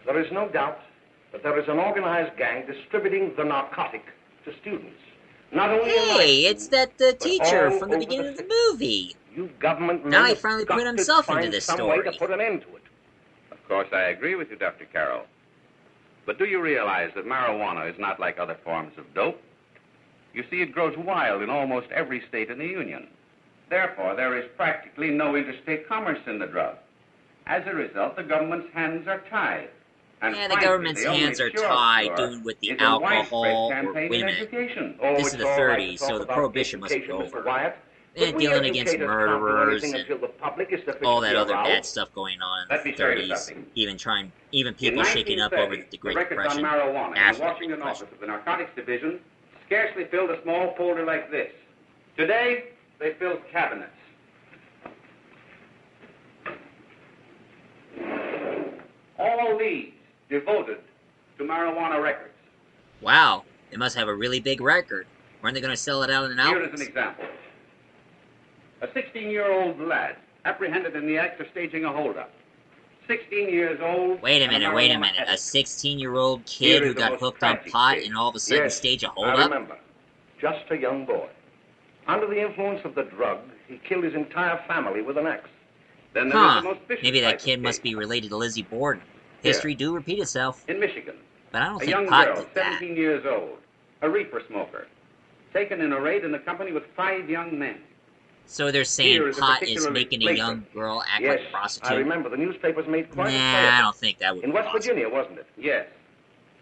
[SPEAKER 2] There is no doubt that there is an organized gang distributing the narcotic to students. Not only in
[SPEAKER 1] Hey,
[SPEAKER 2] Lexington,
[SPEAKER 1] it's that
[SPEAKER 2] but
[SPEAKER 1] teacher
[SPEAKER 2] all
[SPEAKER 1] from the
[SPEAKER 2] over
[SPEAKER 1] beginning of the
[SPEAKER 2] city.
[SPEAKER 1] movie.
[SPEAKER 2] You government men
[SPEAKER 1] Now he
[SPEAKER 2] have
[SPEAKER 1] finally
[SPEAKER 2] got
[SPEAKER 1] put
[SPEAKER 2] to
[SPEAKER 1] himself
[SPEAKER 2] find
[SPEAKER 1] into this
[SPEAKER 2] some way
[SPEAKER 1] story.
[SPEAKER 2] to put an end to it.
[SPEAKER 3] Of course, I agree with you, Dr. Carroll. But do you realize that marijuana is not like other forms of dope? You see, it grows wild in almost every state in the Union. Therefore, there is practically no interstate commerce in the drug. As a result, the government's hands are tied. And
[SPEAKER 1] Yeah, the
[SPEAKER 3] frankly,
[SPEAKER 1] government's
[SPEAKER 3] the only
[SPEAKER 1] hands are
[SPEAKER 3] sure
[SPEAKER 1] tied
[SPEAKER 3] cure
[SPEAKER 1] doing with the
[SPEAKER 3] is a widespread
[SPEAKER 1] alcohol. Or,
[SPEAKER 3] campaign
[SPEAKER 1] wait a
[SPEAKER 3] in
[SPEAKER 1] minute.
[SPEAKER 3] education.
[SPEAKER 2] Oh,
[SPEAKER 1] This
[SPEAKER 2] it's
[SPEAKER 1] is the
[SPEAKER 2] all right to
[SPEAKER 1] 30s,
[SPEAKER 2] talk
[SPEAKER 1] so the
[SPEAKER 2] about
[SPEAKER 1] prohibition must be
[SPEAKER 2] education,
[SPEAKER 1] over.
[SPEAKER 2] Mr. Wyatt,
[SPEAKER 1] And
[SPEAKER 2] but we
[SPEAKER 1] dealing against
[SPEAKER 2] educators can't do
[SPEAKER 1] murderers
[SPEAKER 2] anything
[SPEAKER 1] and
[SPEAKER 2] until the public is
[SPEAKER 1] all that
[SPEAKER 2] sufficiently
[SPEAKER 1] other bad
[SPEAKER 2] aroused.
[SPEAKER 1] stuff going on in
[SPEAKER 3] Let
[SPEAKER 1] the
[SPEAKER 3] me show you
[SPEAKER 1] 30s.
[SPEAKER 3] something.
[SPEAKER 1] Even people
[SPEAKER 3] In
[SPEAKER 1] shaking up over
[SPEAKER 3] 1930,
[SPEAKER 1] the Great
[SPEAKER 3] records
[SPEAKER 1] Depression.
[SPEAKER 3] on marijuana in the
[SPEAKER 1] After the Great
[SPEAKER 3] Washington
[SPEAKER 1] Depression.
[SPEAKER 3] office of the Narcotics Division scarcely filled a small folder like this. Today, they fill cabinets. All these devoted to marijuana records.
[SPEAKER 1] Wow, they must have a really big record. When are they going to sell it out in
[SPEAKER 3] Here is
[SPEAKER 1] albums?
[SPEAKER 3] an example. A 16-year-old lad apprehended in the act of staging a holdup. 16 years old.
[SPEAKER 1] Wait a
[SPEAKER 3] and
[SPEAKER 1] minute.
[SPEAKER 3] marijuana
[SPEAKER 1] A
[SPEAKER 3] addict.
[SPEAKER 1] 16-year-old
[SPEAKER 3] Here
[SPEAKER 1] kid
[SPEAKER 3] is
[SPEAKER 1] who
[SPEAKER 3] the
[SPEAKER 1] got
[SPEAKER 3] most
[SPEAKER 1] hooked on
[SPEAKER 3] tragic
[SPEAKER 1] pot
[SPEAKER 3] case.
[SPEAKER 1] and all of a sudden
[SPEAKER 2] Yes,
[SPEAKER 1] stage a
[SPEAKER 2] I
[SPEAKER 1] holdup?
[SPEAKER 2] remember. Just a young boy. Under the influence of the drug, he killed his entire family with an axe.
[SPEAKER 3] Then there is
[SPEAKER 1] Huh.
[SPEAKER 3] the most vicious
[SPEAKER 1] Maybe that
[SPEAKER 3] type of
[SPEAKER 1] kid must
[SPEAKER 3] case.
[SPEAKER 1] be related to Lizzie Borden.
[SPEAKER 3] Here.
[SPEAKER 1] History do repeat itself.
[SPEAKER 3] In Michigan,
[SPEAKER 1] But I don't
[SPEAKER 3] a
[SPEAKER 1] think
[SPEAKER 3] young
[SPEAKER 1] pot
[SPEAKER 3] girl,
[SPEAKER 1] did that.
[SPEAKER 3] 17 years old, a reefer smoker, taken in a raid in the company with 5 young men.
[SPEAKER 1] So they're saying
[SPEAKER 3] Here is a
[SPEAKER 1] pot is
[SPEAKER 3] particularly
[SPEAKER 1] making a
[SPEAKER 3] flagrant-
[SPEAKER 1] young girl act
[SPEAKER 2] Yes,
[SPEAKER 1] like a prostitute?
[SPEAKER 2] I remember the newspapers made quite a play
[SPEAKER 1] Nah,
[SPEAKER 2] of
[SPEAKER 1] I
[SPEAKER 2] it.
[SPEAKER 1] don't think that would
[SPEAKER 2] In
[SPEAKER 1] be
[SPEAKER 2] West
[SPEAKER 1] possible.
[SPEAKER 2] Virginia, wasn't it?
[SPEAKER 3] Yes.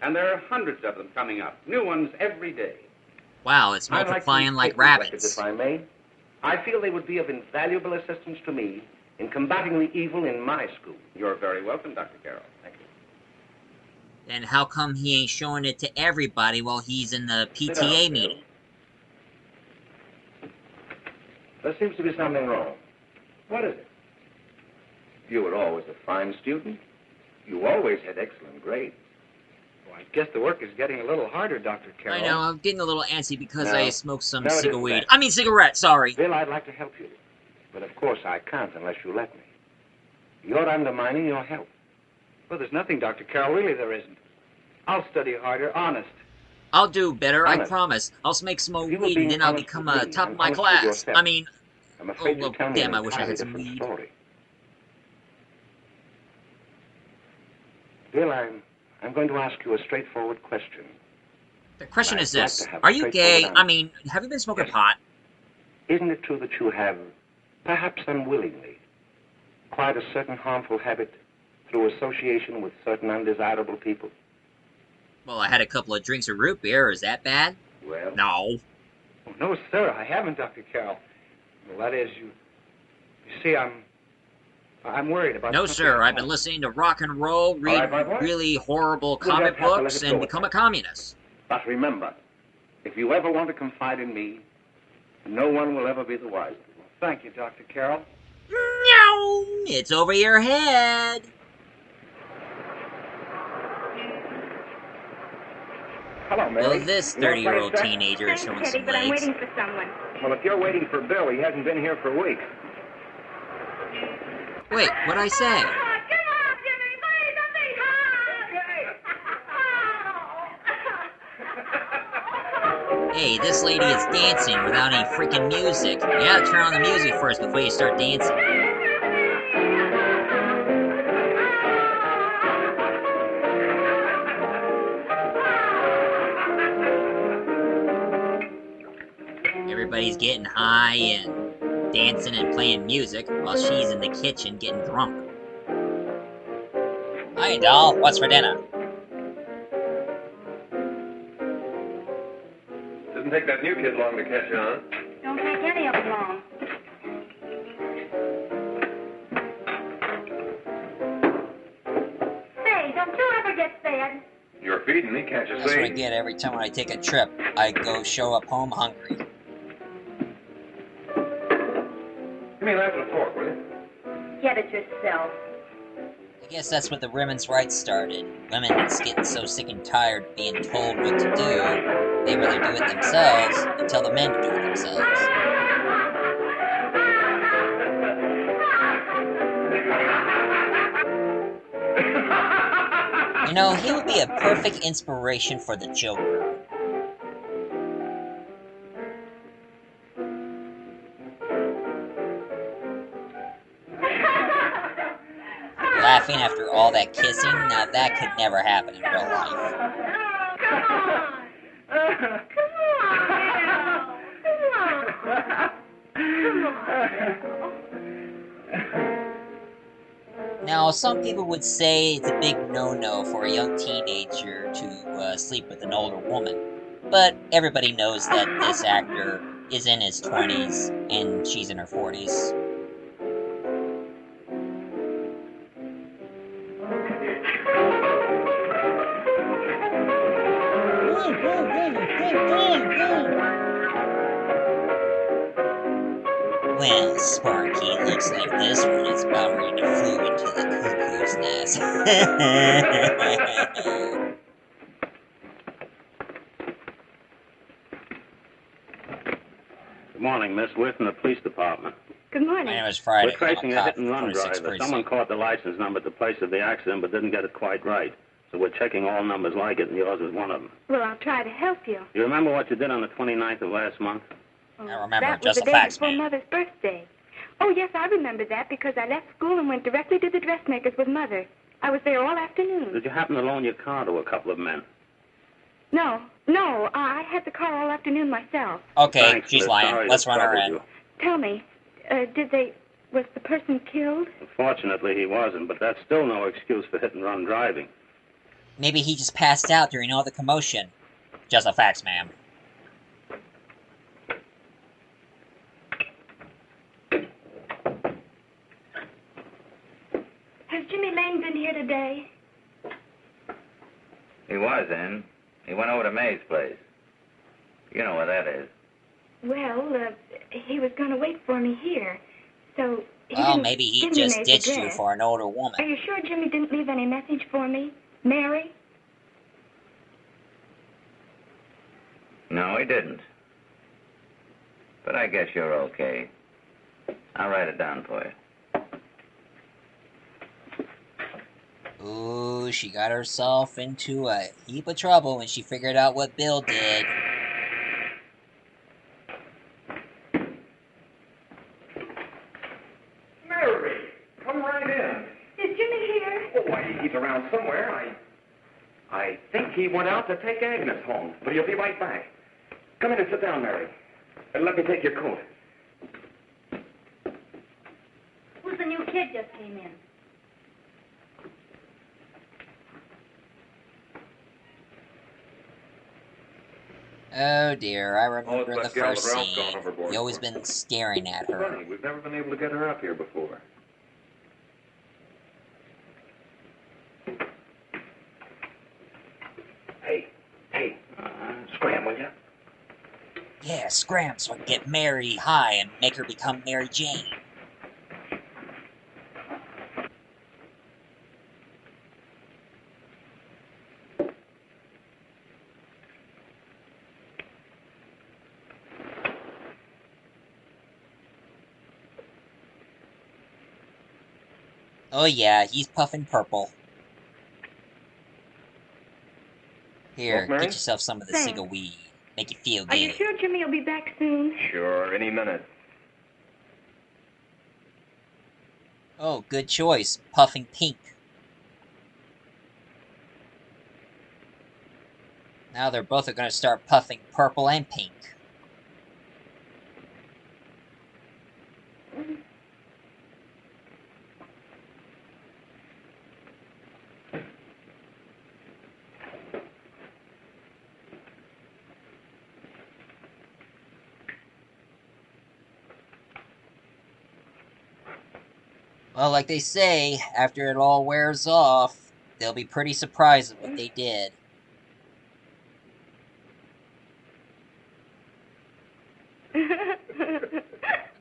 [SPEAKER 3] And there are hundreds of them coming up, new ones every day.
[SPEAKER 1] Wow, it's
[SPEAKER 2] I'd
[SPEAKER 1] multiplying
[SPEAKER 2] to
[SPEAKER 1] like
[SPEAKER 2] take these records,
[SPEAKER 1] rabbits.
[SPEAKER 2] if I may. I feel they would be of invaluable assistance to me in combating the evil in my school.
[SPEAKER 3] You're very welcome, Dr. Carroll.
[SPEAKER 2] Thank you.
[SPEAKER 1] Then how come he ain't showing it to everybody while he's in the
[SPEAKER 2] Sit down,
[SPEAKER 1] PTA
[SPEAKER 2] Bill.
[SPEAKER 1] meeting?
[SPEAKER 2] There seems to be something wrong. What is it? You were always a fine student. You always had excellent grades.
[SPEAKER 7] Well, I guess the work is getting a little harder, Dr. Carroll.
[SPEAKER 1] I know, I'm getting a little antsy because
[SPEAKER 2] No.
[SPEAKER 1] I smoked some
[SPEAKER 2] No, it isn't
[SPEAKER 1] cigarette.
[SPEAKER 2] that.
[SPEAKER 1] I mean cigarette, sorry.
[SPEAKER 2] Bill, I'd like to help you. But of course I can't unless you let me. You're undermining your health.
[SPEAKER 7] Well, there's nothing, Dr. Carroll. Really, there isn't. I'll study harder, honest.
[SPEAKER 1] I'll do better, I
[SPEAKER 2] Honest.
[SPEAKER 1] promise. I'll smoke some more
[SPEAKER 2] You were
[SPEAKER 1] weed and
[SPEAKER 2] being
[SPEAKER 1] then I'll
[SPEAKER 2] honest
[SPEAKER 1] become
[SPEAKER 2] with
[SPEAKER 1] a
[SPEAKER 2] me
[SPEAKER 1] top of
[SPEAKER 2] and
[SPEAKER 1] my
[SPEAKER 2] honest with
[SPEAKER 1] class.
[SPEAKER 2] yourself.
[SPEAKER 1] I mean,
[SPEAKER 2] I'm afraid
[SPEAKER 1] well,
[SPEAKER 2] you tell me
[SPEAKER 1] damn,
[SPEAKER 2] an
[SPEAKER 1] I wish I
[SPEAKER 2] entirely
[SPEAKER 1] had some
[SPEAKER 2] different
[SPEAKER 1] weed.
[SPEAKER 2] story. Bill, I'm going to ask you a straightforward question.
[SPEAKER 1] the question is
[SPEAKER 2] I'd like
[SPEAKER 1] this.
[SPEAKER 2] to have
[SPEAKER 1] Are
[SPEAKER 2] a
[SPEAKER 1] you
[SPEAKER 2] straightforward
[SPEAKER 1] gay?
[SPEAKER 2] answer.
[SPEAKER 1] I mean, have you been smoking
[SPEAKER 2] Yes.
[SPEAKER 1] pot?
[SPEAKER 2] Isn't it true that you have, perhaps unwillingly, acquired a certain harmful habit through association with certain undesirable people?
[SPEAKER 1] Well, I had a couple of drinks of root beer. Is that bad?
[SPEAKER 2] Well,
[SPEAKER 1] No.
[SPEAKER 7] Oh, no, sir, I haven't, Dr. Carroll. Well, that is, you see, I'm worried about
[SPEAKER 1] No,
[SPEAKER 7] something
[SPEAKER 1] sir.
[SPEAKER 7] at
[SPEAKER 1] I've been
[SPEAKER 7] home.
[SPEAKER 1] listening to rock and roll, read
[SPEAKER 2] right, my boy.
[SPEAKER 1] really horrible
[SPEAKER 2] We'll
[SPEAKER 1] comic
[SPEAKER 2] just have to let
[SPEAKER 1] books,
[SPEAKER 2] it
[SPEAKER 1] and
[SPEAKER 2] go at
[SPEAKER 1] become a
[SPEAKER 2] that.
[SPEAKER 1] communist.
[SPEAKER 2] but remember, if you ever want to confide in me, no one will ever be the wiser.
[SPEAKER 7] Thank you, Dr. Carroll.
[SPEAKER 1] Meow! It's over your head.
[SPEAKER 2] Hello, Mary.
[SPEAKER 1] Well, this
[SPEAKER 2] You wanna play a
[SPEAKER 1] 30-year-old
[SPEAKER 2] set?
[SPEAKER 1] teenager is
[SPEAKER 4] Thanks,
[SPEAKER 1] showing
[SPEAKER 4] Teddy,
[SPEAKER 1] some
[SPEAKER 4] but I'm
[SPEAKER 1] legs.
[SPEAKER 4] waiting for someone.
[SPEAKER 2] Well, if you're waiting for Bill, he hasn't been here for a week.
[SPEAKER 1] Wait, what'd I say?
[SPEAKER 4] Come on, Jimmy, play something.
[SPEAKER 1] Hey, this lady is dancing without any freaking music. You gotta turn on the music first before you start dancing. Everybody's getting high and dancing and playing music while she's in the kitchen getting drunk. Hi, doll. What's for dinner?
[SPEAKER 9] Doesn't take that new kid long to catch on.
[SPEAKER 4] Don't take any of them long. Say, don't you ever get fed?
[SPEAKER 9] You're feeding me, can't you
[SPEAKER 1] That's what I
[SPEAKER 9] see?
[SPEAKER 1] get every time when I take a trip. I go show up home hungry.
[SPEAKER 9] Give me a knife and a fork, will you?
[SPEAKER 4] Get it yourself.
[SPEAKER 1] I guess that's what the women's rights started. Women just getting so sick and tired of being told what to do, they rather do it themselves and tell the men to do it themselves. You know, he would be a perfect inspiration for the Joker. Laughing after all that kissing, now that could never happen in real life.
[SPEAKER 4] Come on. Come on.
[SPEAKER 1] Now, some people would say it's a big no-no for a young teenager to sleep with an older woman, but everybody knows that this actor is in his 20s and she's in her 40s. Well, Sparky, looks like this one is about ready to flew into the cuckoo's nest.
[SPEAKER 2] Good morning, Miss. We're from the police department.
[SPEAKER 4] Good
[SPEAKER 1] My
[SPEAKER 4] morning.
[SPEAKER 1] name is Friday.
[SPEAKER 2] We're tracing
[SPEAKER 1] I'm
[SPEAKER 2] a
[SPEAKER 1] cop
[SPEAKER 2] hit and run
[SPEAKER 1] 46
[SPEAKER 2] driver.
[SPEAKER 1] precinct.
[SPEAKER 2] Someone caught the license number at the place of the accident but didn't get it quite right. So we're checking all numbers like it, and yours is one of them.
[SPEAKER 4] Well, I'll try to help you.
[SPEAKER 2] You remember what you did on the 29th of last month?
[SPEAKER 1] I remember,
[SPEAKER 4] That
[SPEAKER 1] just
[SPEAKER 4] was
[SPEAKER 1] a
[SPEAKER 4] the day
[SPEAKER 1] fax
[SPEAKER 4] before
[SPEAKER 1] man.
[SPEAKER 4] Mother's birthday. Oh, yes, I remember that because I left school and went directly to the dressmaker's with Mother. I was there all afternoon.
[SPEAKER 2] Did you happen to loan your car to a couple of men?
[SPEAKER 4] No, I had the car all afternoon myself.
[SPEAKER 1] Okay,
[SPEAKER 2] Thanks,
[SPEAKER 1] she's
[SPEAKER 2] Miss.
[SPEAKER 1] lying.
[SPEAKER 2] Sorry
[SPEAKER 1] Let's
[SPEAKER 2] to
[SPEAKER 1] run her
[SPEAKER 2] trouble
[SPEAKER 1] in.
[SPEAKER 2] you.
[SPEAKER 4] Tell me, was the person killed?
[SPEAKER 2] Fortunately, he wasn't, but that's still no excuse for hit and run driving.
[SPEAKER 1] Maybe he just passed out during all the commotion. Just a fax, ma'am.
[SPEAKER 4] Has Jimmy Lane been here today?
[SPEAKER 3] He was in. He went over to May's place. You know where that is.
[SPEAKER 4] Well, he was going to wait for me here, so he
[SPEAKER 1] Well,
[SPEAKER 4] didn't
[SPEAKER 1] maybe he
[SPEAKER 4] give me
[SPEAKER 1] just
[SPEAKER 4] May's
[SPEAKER 1] ditched you
[SPEAKER 4] address.
[SPEAKER 1] for an older
[SPEAKER 4] Are
[SPEAKER 1] woman.
[SPEAKER 4] you sure Jimmy didn't leave any message for me? Mary?
[SPEAKER 3] No, he didn't. But I guess you're okay. I'll write it down for you.
[SPEAKER 1] Ooh, she got herself into a heap of trouble when she figured out what Bill did.
[SPEAKER 9] Mary, come right in.
[SPEAKER 4] Is Jimmy here?
[SPEAKER 9] Oh, why, he's around somewhere. I think he went out to take Agnes home, but he'll be right back. Come in and sit down, Mary. And let me take your coat.
[SPEAKER 4] Who's the new kid just came in?
[SPEAKER 1] Oh dear, I
[SPEAKER 9] Oh,
[SPEAKER 1] remember
[SPEAKER 9] it's
[SPEAKER 1] the
[SPEAKER 9] that gal
[SPEAKER 1] first
[SPEAKER 9] that Ralph's
[SPEAKER 1] scene.
[SPEAKER 9] gone overboard
[SPEAKER 1] You always
[SPEAKER 9] for.
[SPEAKER 1] been staring at her.
[SPEAKER 9] Funny, we've never been able to get her up here before. Hey, scram, will you?
[SPEAKER 1] Yeah, scram so I can get Mary high and make her become Mary Jane. Oh yeah, he's puffing purple. Here,
[SPEAKER 9] Smoke, Mary?
[SPEAKER 1] get yourself some of the
[SPEAKER 4] Thanks.
[SPEAKER 1] cig weed. Make you feel
[SPEAKER 4] Are you
[SPEAKER 1] good.
[SPEAKER 4] sure Jimmy will be back soon?
[SPEAKER 9] Sure, any minute.
[SPEAKER 1] Oh, good choice. Puffing pink. Now they're both gonna start puffing purple and pink. Well, like they say, after it all wears off, they'll be pretty surprised at what they did.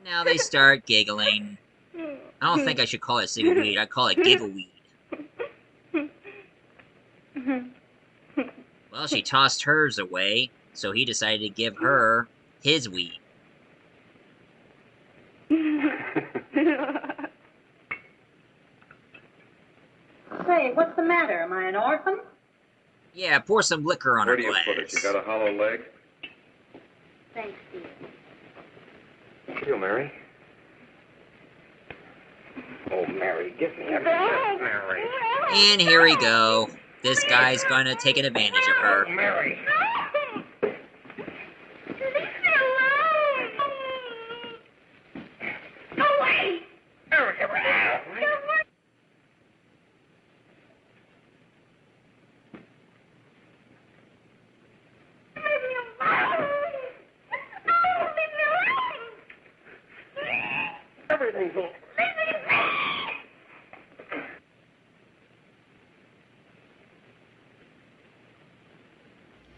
[SPEAKER 1] Now they start giggling. I don't think I should call it cig weed, I'd call it giggle weed. Well, she tossed hers away, so he decided to give her his weed.
[SPEAKER 10] Say, what's the matter? Am I an orphan?
[SPEAKER 1] Yeah, pour some liquor on
[SPEAKER 9] Where
[SPEAKER 1] her
[SPEAKER 9] do you put it? You got
[SPEAKER 1] glass.
[SPEAKER 9] a hollow leg?
[SPEAKER 4] Thanks, Steve.
[SPEAKER 9] You, Mary. Oh, Mary, give me a kiss, Mary.
[SPEAKER 1] And here we go. This guy's gonna take advantage of her.
[SPEAKER 9] Oh, Mary. Everything's all...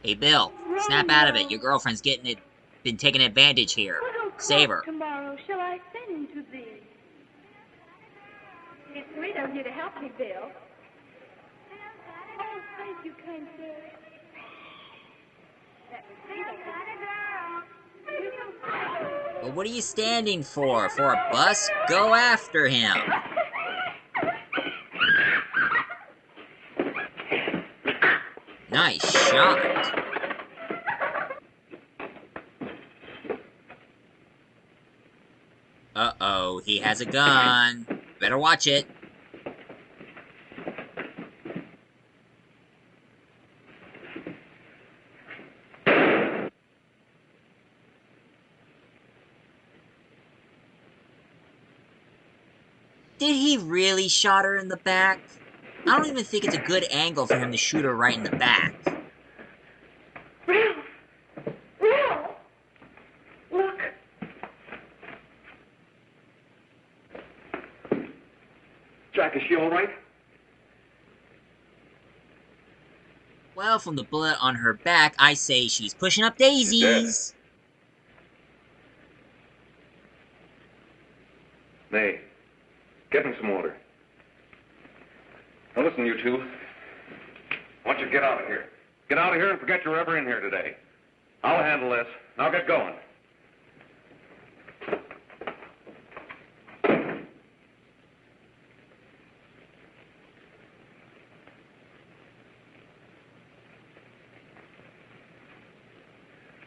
[SPEAKER 1] Hey, Bill, snap out of it. Your girlfriend's been taking advantage here. Save her.
[SPEAKER 4] Tomorrow, shall I send to thee? It's sweet of you to help me, Bill. Oh, thank you, kind sir.
[SPEAKER 1] Well, what are you standing for? For a bus? Go after him. Nice shot. Uh-oh, he has a gun. Better watch it. Did he really shot her in the back? I don't even think it's a good angle for him to shoot her right in the back.
[SPEAKER 5] Ralph! Ralph! Look.
[SPEAKER 9] Jack, is she all right?
[SPEAKER 1] Well, from the bullet on her back, I say she's pushing up daisies.
[SPEAKER 9] May, get him some water. Now listen, you two. I want you to get out of here. Get out of here and forget you're ever in here today. I'll handle this. Now get going.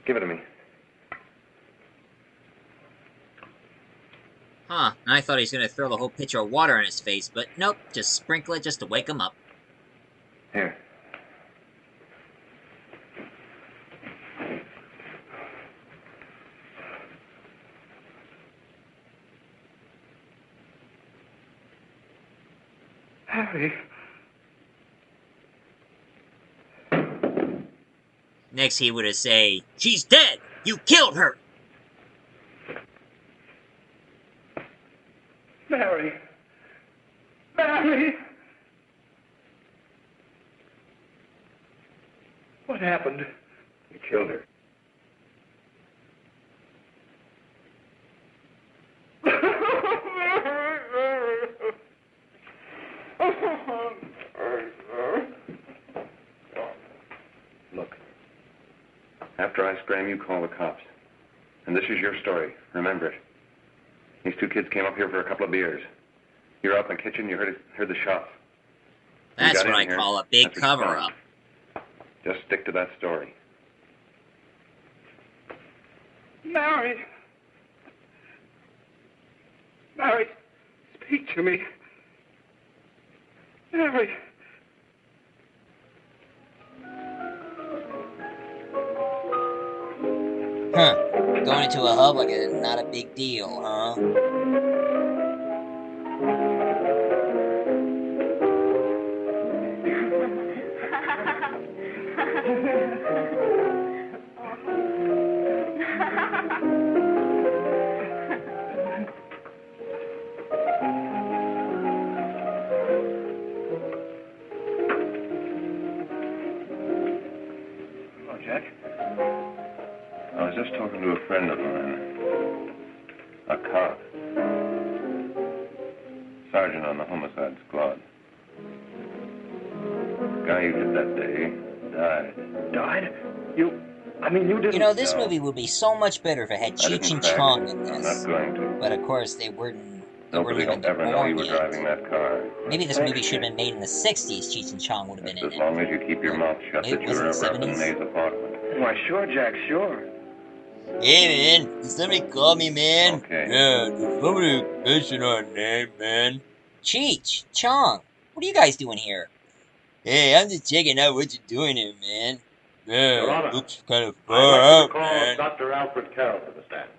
[SPEAKER 9] Give it to me.
[SPEAKER 1] Huh, I thought he was going to throw the whole pitcher of water in his face, but nope, just sprinkle it just to wake him up.
[SPEAKER 9] Here.
[SPEAKER 7] Harry.
[SPEAKER 1] Next he would have say, "She's dead! You killed her!"
[SPEAKER 7] Mary. Mary! What happened?
[SPEAKER 9] You killed her. Look. After I scram, you call the cops. And this is your story. Remember it. These two kids came up here for a couple of beers. You're out in the kitchen, you heard the shots.
[SPEAKER 1] That's what I call a big cover-up.
[SPEAKER 9] Just stick to that story.
[SPEAKER 7] Mary. Mary, speak to me. Mary.
[SPEAKER 1] Huh. Going into a hub like it's not a big deal, huh?
[SPEAKER 9] Hello, Jack. I was just talking to a friend of mine. A cop. Sergeant on the homicide squad. The guy you hit that day died.
[SPEAKER 8] Died? You didn't...
[SPEAKER 1] You know, this movie would be so much better if it had Cheech and Chong in
[SPEAKER 9] I'm
[SPEAKER 1] this.
[SPEAKER 9] not going to.
[SPEAKER 1] But of course, they weren't
[SPEAKER 9] Nobody
[SPEAKER 1] even
[SPEAKER 9] will ever know you
[SPEAKER 1] born
[SPEAKER 9] were
[SPEAKER 1] yet.
[SPEAKER 9] driving that car.
[SPEAKER 1] Maybe this movie should have been made in the 60s. Cheech and Chong would have been in
[SPEAKER 9] As
[SPEAKER 1] it.
[SPEAKER 9] long as you keep your mouth shut
[SPEAKER 1] Maybe
[SPEAKER 9] that
[SPEAKER 1] it was
[SPEAKER 9] you're
[SPEAKER 1] in the
[SPEAKER 9] ever up in
[SPEAKER 1] 70s?
[SPEAKER 9] May's apartment.
[SPEAKER 8] Why, sure, Jack, sure.
[SPEAKER 1] Hey, man. Did somebody call me, man?
[SPEAKER 9] Okay.
[SPEAKER 1] Yeah, did somebody mention our name, man? Cheech, Chong, what are you guys doing here? Hey, I'm just checking out what you're doing here, man.
[SPEAKER 8] Your
[SPEAKER 1] Yeah,
[SPEAKER 8] Honor,
[SPEAKER 1] looks kind of
[SPEAKER 8] I'd
[SPEAKER 1] far
[SPEAKER 8] like
[SPEAKER 1] out,
[SPEAKER 8] to call
[SPEAKER 1] man.
[SPEAKER 8] Dr. Alfred Carroll to the stand.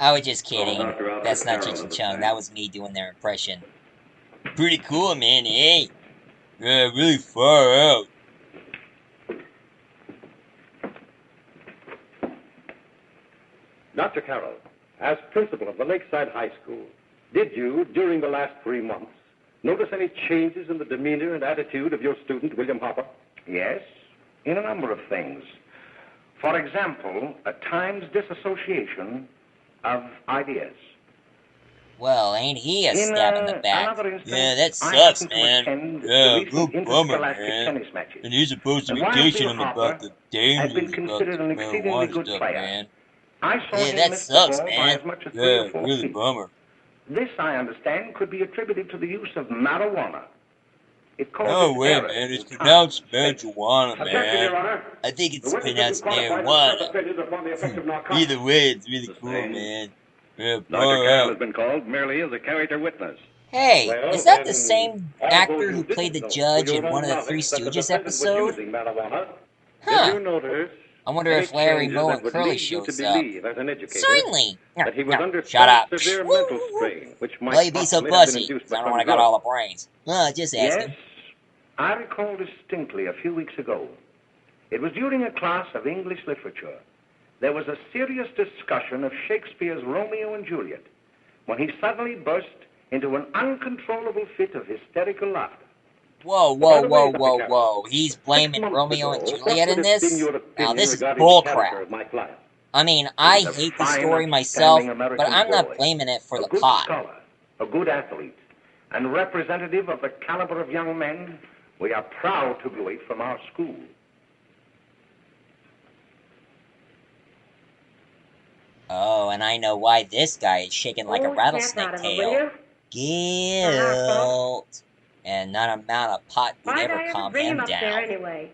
[SPEAKER 1] I was just kidding.
[SPEAKER 8] Dr. Alfred
[SPEAKER 1] That's not
[SPEAKER 8] Carroll
[SPEAKER 1] Cheech and
[SPEAKER 8] to the
[SPEAKER 1] Chong.
[SPEAKER 8] stand.
[SPEAKER 1] That was me doing their impression. Pretty cool, man, eh? Yeah, really far out.
[SPEAKER 8] Dr. Carroll, as principal of the Lakeside High School, did you, during the last 3 months, notice any changes in the demeanor and attitude of your student, William Hopper?
[SPEAKER 2] Yes, in a number of things. For example, at times disassociation of ideas.
[SPEAKER 1] Well, ain't he a
[SPEAKER 2] In
[SPEAKER 1] stab in the back?
[SPEAKER 2] another instance,
[SPEAKER 1] Yeah, that
[SPEAKER 2] I
[SPEAKER 1] sucks,
[SPEAKER 2] happened to
[SPEAKER 1] man.
[SPEAKER 2] attend the
[SPEAKER 1] Yeah,
[SPEAKER 2] recent
[SPEAKER 1] real bummer,
[SPEAKER 2] interscholastic
[SPEAKER 1] man.
[SPEAKER 2] tennis matches.
[SPEAKER 1] And you're supposed to
[SPEAKER 2] And
[SPEAKER 1] be
[SPEAKER 2] while
[SPEAKER 1] teaching
[SPEAKER 2] Bill
[SPEAKER 1] him about
[SPEAKER 2] Hopper
[SPEAKER 1] the
[SPEAKER 2] had been
[SPEAKER 1] dangers about
[SPEAKER 2] considered
[SPEAKER 1] the
[SPEAKER 2] an exceedingly
[SPEAKER 1] marijuana
[SPEAKER 2] good
[SPEAKER 1] stuff,
[SPEAKER 2] player,
[SPEAKER 1] man.
[SPEAKER 2] I saw
[SPEAKER 1] Yeah,
[SPEAKER 2] him
[SPEAKER 1] that
[SPEAKER 2] miss the
[SPEAKER 1] sucks,
[SPEAKER 2] ball by
[SPEAKER 1] man.
[SPEAKER 2] as much as 3
[SPEAKER 1] Yeah,
[SPEAKER 2] or 4
[SPEAKER 1] really
[SPEAKER 2] feet.
[SPEAKER 1] bummer.
[SPEAKER 2] This, I understand, could be attributed to the use of marijuana. It causes
[SPEAKER 1] No way,
[SPEAKER 2] errors
[SPEAKER 1] man. It's
[SPEAKER 2] in
[SPEAKER 1] pronounced
[SPEAKER 2] time, space.
[SPEAKER 1] marijuana,
[SPEAKER 8] Objection, Your
[SPEAKER 1] man.
[SPEAKER 8] Honor.
[SPEAKER 1] I think
[SPEAKER 8] The
[SPEAKER 1] it's
[SPEAKER 8] witness
[SPEAKER 1] pronounced
[SPEAKER 8] has been qualified to
[SPEAKER 1] marijuana.
[SPEAKER 8] serve opinions upon the effect of narcotics.
[SPEAKER 1] Either way, it's really cool,
[SPEAKER 8] Sustained.
[SPEAKER 1] man. Yeah,
[SPEAKER 9] Dr.
[SPEAKER 1] far
[SPEAKER 9] Carroll
[SPEAKER 1] out.
[SPEAKER 9] has been called merely as a character witness.
[SPEAKER 1] Hey,
[SPEAKER 8] Well,
[SPEAKER 1] is that the
[SPEAKER 8] then,
[SPEAKER 1] same
[SPEAKER 8] all
[SPEAKER 1] actor
[SPEAKER 8] those
[SPEAKER 1] who
[SPEAKER 8] who
[SPEAKER 1] played the
[SPEAKER 8] didn't know,
[SPEAKER 1] judge
[SPEAKER 8] with your
[SPEAKER 1] in one of
[SPEAKER 8] own
[SPEAKER 1] the Three
[SPEAKER 8] knowledge that the
[SPEAKER 1] Stooges
[SPEAKER 8] defendant was
[SPEAKER 1] episode?
[SPEAKER 8] using marijuana,
[SPEAKER 1] Huh.
[SPEAKER 8] did you notice
[SPEAKER 1] I wonder
[SPEAKER 8] any
[SPEAKER 1] if Larry
[SPEAKER 8] changes
[SPEAKER 1] Moe
[SPEAKER 8] that
[SPEAKER 1] and
[SPEAKER 8] would
[SPEAKER 1] Curly
[SPEAKER 8] lead you to
[SPEAKER 1] shows up.
[SPEAKER 8] believe, as an educator,
[SPEAKER 1] Certainly.
[SPEAKER 8] that he was
[SPEAKER 1] No,
[SPEAKER 8] under
[SPEAKER 1] shut
[SPEAKER 8] some
[SPEAKER 1] up.
[SPEAKER 8] severe
[SPEAKER 1] Woo,
[SPEAKER 8] mental
[SPEAKER 1] woo, woo.
[SPEAKER 8] strain, which might
[SPEAKER 1] Why you be so
[SPEAKER 8] possibly have been
[SPEAKER 1] pussy?
[SPEAKER 8] induced
[SPEAKER 1] 'Cause
[SPEAKER 8] by
[SPEAKER 1] I don't
[SPEAKER 8] some
[SPEAKER 1] want to got
[SPEAKER 8] drug?
[SPEAKER 1] all the brains. Just
[SPEAKER 2] Yes,
[SPEAKER 1] asking.
[SPEAKER 2] I recall distinctly a few weeks ago. It was during a class of English literature. There was a serious discussion of Shakespeare's Romeo and Juliet when he suddenly burst into an uncontrollable fit of hysterical laughter.
[SPEAKER 1] Whoa,
[SPEAKER 2] By
[SPEAKER 1] whoa,
[SPEAKER 2] the
[SPEAKER 1] whoa,
[SPEAKER 2] way,
[SPEAKER 1] whoa,
[SPEAKER 2] Dr. Carroll,
[SPEAKER 1] whoa. He's
[SPEAKER 2] 6
[SPEAKER 1] blaming
[SPEAKER 2] months
[SPEAKER 1] Romeo
[SPEAKER 2] ago,
[SPEAKER 1] and
[SPEAKER 2] what
[SPEAKER 1] Juliet
[SPEAKER 2] would
[SPEAKER 1] in
[SPEAKER 2] have been
[SPEAKER 1] this?
[SPEAKER 2] your
[SPEAKER 1] Now,
[SPEAKER 2] opinion
[SPEAKER 1] this is
[SPEAKER 2] regarding the character
[SPEAKER 1] bullcrap.
[SPEAKER 2] of my client?
[SPEAKER 1] I mean,
[SPEAKER 2] He
[SPEAKER 1] I
[SPEAKER 2] was a
[SPEAKER 1] hate the
[SPEAKER 2] fine,
[SPEAKER 1] story myself,
[SPEAKER 2] upstanding
[SPEAKER 1] but
[SPEAKER 2] American
[SPEAKER 1] I'm not
[SPEAKER 2] boy,
[SPEAKER 1] blaming it for
[SPEAKER 2] a
[SPEAKER 1] the
[SPEAKER 2] good
[SPEAKER 1] plot.
[SPEAKER 2] scholar, a good athlete, and representative of the caliber of young men we are proud to graduate from our school.
[SPEAKER 1] Oh, and I know why this guy is shaking like a
[SPEAKER 4] Oh, snap
[SPEAKER 1] rattlesnake
[SPEAKER 4] out of it, will
[SPEAKER 1] tail.
[SPEAKER 4] you? Not our fault.
[SPEAKER 1] Guilt. And not amount of pot would
[SPEAKER 4] Why'd
[SPEAKER 1] ever
[SPEAKER 4] I ever
[SPEAKER 1] calm
[SPEAKER 4] bring him
[SPEAKER 1] him
[SPEAKER 4] up there
[SPEAKER 1] down.
[SPEAKER 4] anyway?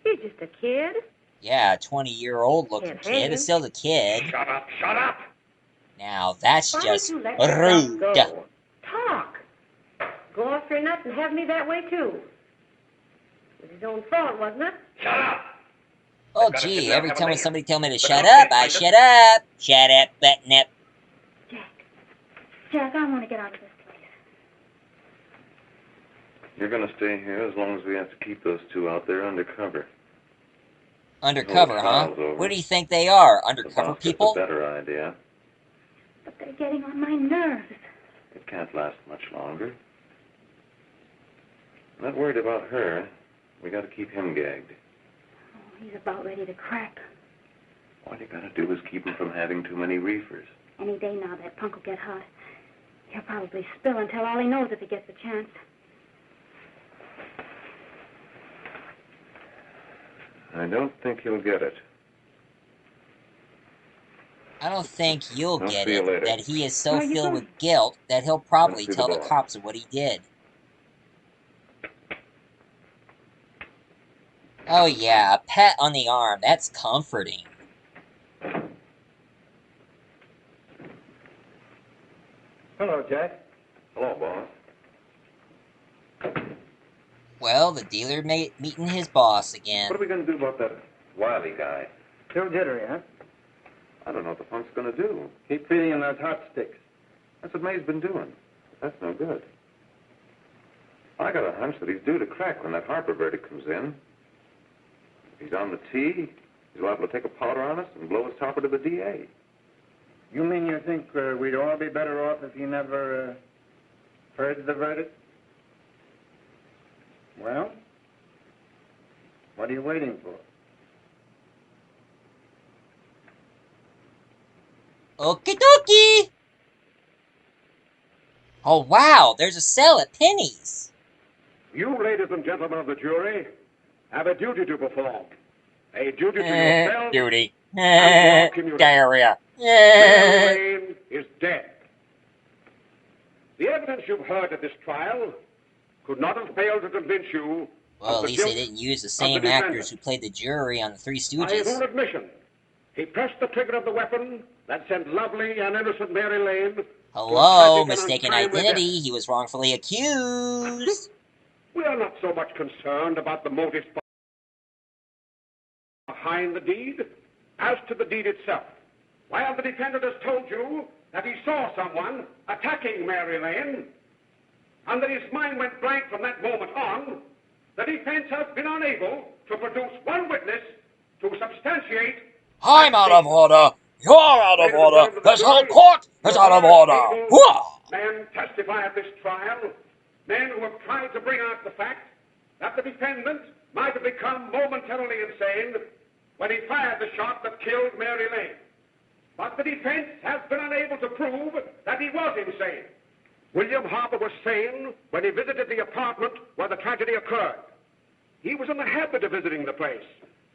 [SPEAKER 4] He's just a kid.
[SPEAKER 1] Yeah, a 20-year-old looking
[SPEAKER 4] Can't hang
[SPEAKER 1] kid
[SPEAKER 4] him.
[SPEAKER 1] is still a kid.
[SPEAKER 2] Shut up, shut up!
[SPEAKER 1] Now, that's
[SPEAKER 4] Why don't
[SPEAKER 1] just
[SPEAKER 4] you let yourself
[SPEAKER 1] rude.
[SPEAKER 4] go? Talk. Go off your nuts and have me that way, too. It was his own fault, wasn't it?
[SPEAKER 2] Shut up!
[SPEAKER 1] Oh,
[SPEAKER 2] I've got a
[SPEAKER 1] gee,
[SPEAKER 2] kidnap,
[SPEAKER 1] every
[SPEAKER 2] have a
[SPEAKER 1] time when
[SPEAKER 2] lady.
[SPEAKER 1] somebody tell me to
[SPEAKER 2] But
[SPEAKER 1] shut
[SPEAKER 2] don't
[SPEAKER 1] up,
[SPEAKER 2] get
[SPEAKER 1] I
[SPEAKER 2] fighting.
[SPEAKER 1] shut up. Shut up, butt-nip.
[SPEAKER 4] Jack, I want to get out of this place.
[SPEAKER 9] You're going to stay here as long as we have to keep those two out there undercover.
[SPEAKER 1] Undercover, huh?
[SPEAKER 9] trial's over.
[SPEAKER 1] Where do you think they are?
[SPEAKER 9] The
[SPEAKER 1] Undercover
[SPEAKER 9] boss gets
[SPEAKER 1] people?
[SPEAKER 9] a better idea.
[SPEAKER 4] But they're getting on my nerves.
[SPEAKER 9] It can't last much longer. I'm not worried about her. We got to keep him gagged.
[SPEAKER 4] Oh, he's about ready to crack.
[SPEAKER 9] All you got to do is keep him from having too many reefers.
[SPEAKER 4] Any day now, that punk will get hot. He'll probably spill and tell all he knows if he gets the chance.
[SPEAKER 9] I don't think he'll get it.
[SPEAKER 1] I don't think you'll
[SPEAKER 9] I'll
[SPEAKER 1] get
[SPEAKER 9] see you
[SPEAKER 1] it,
[SPEAKER 9] later.
[SPEAKER 1] that he is so
[SPEAKER 4] Where are you
[SPEAKER 1] filled
[SPEAKER 4] going?
[SPEAKER 1] with guilt that he'll probably
[SPEAKER 9] see the
[SPEAKER 1] tell the
[SPEAKER 9] boss.
[SPEAKER 1] cops what he did. Oh yeah, a pat on the arm, that's comforting.
[SPEAKER 8] Hello, Jack.
[SPEAKER 9] Hello, boss.
[SPEAKER 1] Well, the dealer meeting his boss again.
[SPEAKER 9] What are we going to do about that Wiley guy?
[SPEAKER 7] Still jittery, huh?
[SPEAKER 9] I don't know what the punk's going to do.
[SPEAKER 8] Keep feeding him those hot sticks.
[SPEAKER 9] That's what May's been doing. That's no good. I got a hunch that he's due to crack when that Harper verdict comes in. If he's on the tee, he's liable to take a powder on us and blow his topper to the DA.
[SPEAKER 7] You mean you think we'd all be better off if he never heard the verdict? Well, what are you waiting for?
[SPEAKER 1] Okie dokie! Oh wow, there's a sale at Penny's.
[SPEAKER 8] You, ladies and gentlemen of the jury, have a duty to perform. A duty to yourself
[SPEAKER 1] Duty.
[SPEAKER 8] and to our community.
[SPEAKER 1] Diarrhea.
[SPEAKER 8] Mary Lane is dead. The evidence you've heard at this trial could not have failed to convince you
[SPEAKER 1] Well,
[SPEAKER 8] of
[SPEAKER 1] at
[SPEAKER 8] the
[SPEAKER 1] least they
[SPEAKER 8] guilt
[SPEAKER 1] didn't use the
[SPEAKER 8] of
[SPEAKER 1] same
[SPEAKER 8] the
[SPEAKER 1] actors
[SPEAKER 8] defendant.
[SPEAKER 1] who played the jury on the Three
[SPEAKER 8] By his
[SPEAKER 1] Stooges.
[SPEAKER 8] own admission, he pressed the trigger of the weapon that sent lovely and innocent Mary Lane to
[SPEAKER 1] Hello,
[SPEAKER 8] a tragic and
[SPEAKER 1] mistaken
[SPEAKER 8] untimely
[SPEAKER 1] identity.
[SPEAKER 8] death.
[SPEAKER 1] He was wrongfully accused.
[SPEAKER 8] We are not so much concerned about the motives behind the deed as to the deed itself. While the defendant has told you that he saw someone attacking Mary Lane and that his mind went blank from that moment on, the defense has been unable to produce one witness to substantiate.
[SPEAKER 1] I'm out of order. You're out of order. This whole court is out of order. Whoa!
[SPEAKER 8] Men testify at this trial, men who have tried to bring out the fact that the defendant might have become momentarily insane when he fired the shot that killed Mary Lane. But the defense has been unable to prove that he was insane. William Harper was sane when he visited the apartment where the tragedy occurred. He was in the habit of visiting the place.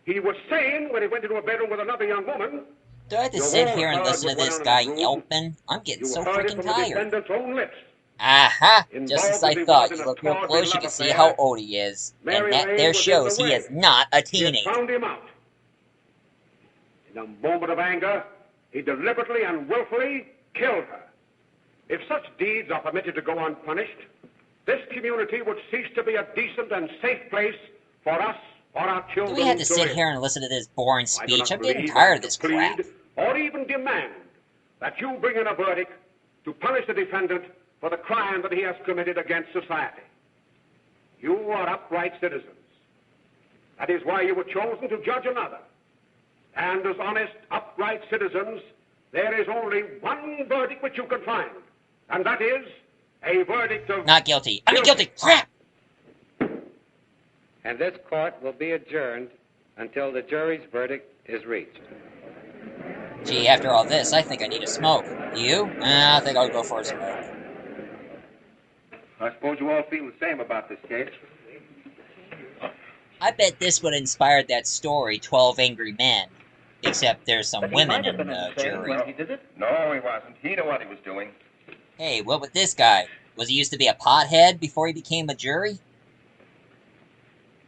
[SPEAKER 8] He was sane when he went into a bedroom with another young woman.
[SPEAKER 1] Do I have to
[SPEAKER 8] You
[SPEAKER 1] sit
[SPEAKER 8] all
[SPEAKER 1] here and
[SPEAKER 8] heard
[SPEAKER 1] listen to
[SPEAKER 8] what went
[SPEAKER 1] this
[SPEAKER 8] on in
[SPEAKER 1] guy
[SPEAKER 8] the room.
[SPEAKER 1] yelping? I'm getting
[SPEAKER 8] You
[SPEAKER 1] so
[SPEAKER 8] heard it
[SPEAKER 1] freaking
[SPEAKER 8] from the
[SPEAKER 1] tired.
[SPEAKER 8] defendant's own lips.
[SPEAKER 1] Aha! Just
[SPEAKER 8] Involved
[SPEAKER 1] as I
[SPEAKER 8] as he
[SPEAKER 1] thought.
[SPEAKER 8] was in
[SPEAKER 1] You
[SPEAKER 8] a
[SPEAKER 1] look real
[SPEAKER 8] tawdry
[SPEAKER 1] close, you
[SPEAKER 8] love
[SPEAKER 1] can see
[SPEAKER 8] affair,
[SPEAKER 1] how old he is.
[SPEAKER 8] Mary
[SPEAKER 1] And that
[SPEAKER 8] Lane
[SPEAKER 1] there
[SPEAKER 8] was in
[SPEAKER 1] shows
[SPEAKER 8] the
[SPEAKER 1] he
[SPEAKER 8] way.
[SPEAKER 1] is not a
[SPEAKER 8] He had
[SPEAKER 1] teenager.
[SPEAKER 8] found him out. In a moment of anger, he deliberately and willfully killed her. If such deeds are permitted to go unpunished, this community would cease to be a decent and safe place for us or our
[SPEAKER 1] Do
[SPEAKER 8] children
[SPEAKER 1] we have to
[SPEAKER 8] to
[SPEAKER 1] sit
[SPEAKER 8] live.
[SPEAKER 1] here and listen to this boring
[SPEAKER 8] I do
[SPEAKER 1] speech?
[SPEAKER 8] not
[SPEAKER 1] I'm getting
[SPEAKER 8] believe
[SPEAKER 1] tired
[SPEAKER 8] I
[SPEAKER 1] of this
[SPEAKER 8] have to plead
[SPEAKER 1] crap.
[SPEAKER 8] or even demand that you bring in a verdict to punish the defendant for the crime that he has committed against society. You are upright citizens. That is why you were chosen to judge another. And as honest, upright citizens, there is only one verdict which you can find, and that is a verdict of...
[SPEAKER 1] Not guilty. I mean guilty. Crap!
[SPEAKER 11] And this court will be adjourned until the jury's verdict is reached.
[SPEAKER 1] Gee, after all this, I think I need a smoke. You? I think I'll go for a smoke.
[SPEAKER 9] I suppose you all feel the same about this case.
[SPEAKER 1] I bet this would inspire that story, 12 Angry Men. Except there's some women in the jury.
[SPEAKER 9] He did it? No, he wasn't. He knew what he was doing.
[SPEAKER 1] Hey, what with this guy? Was he used to be a pothead before he became a jury?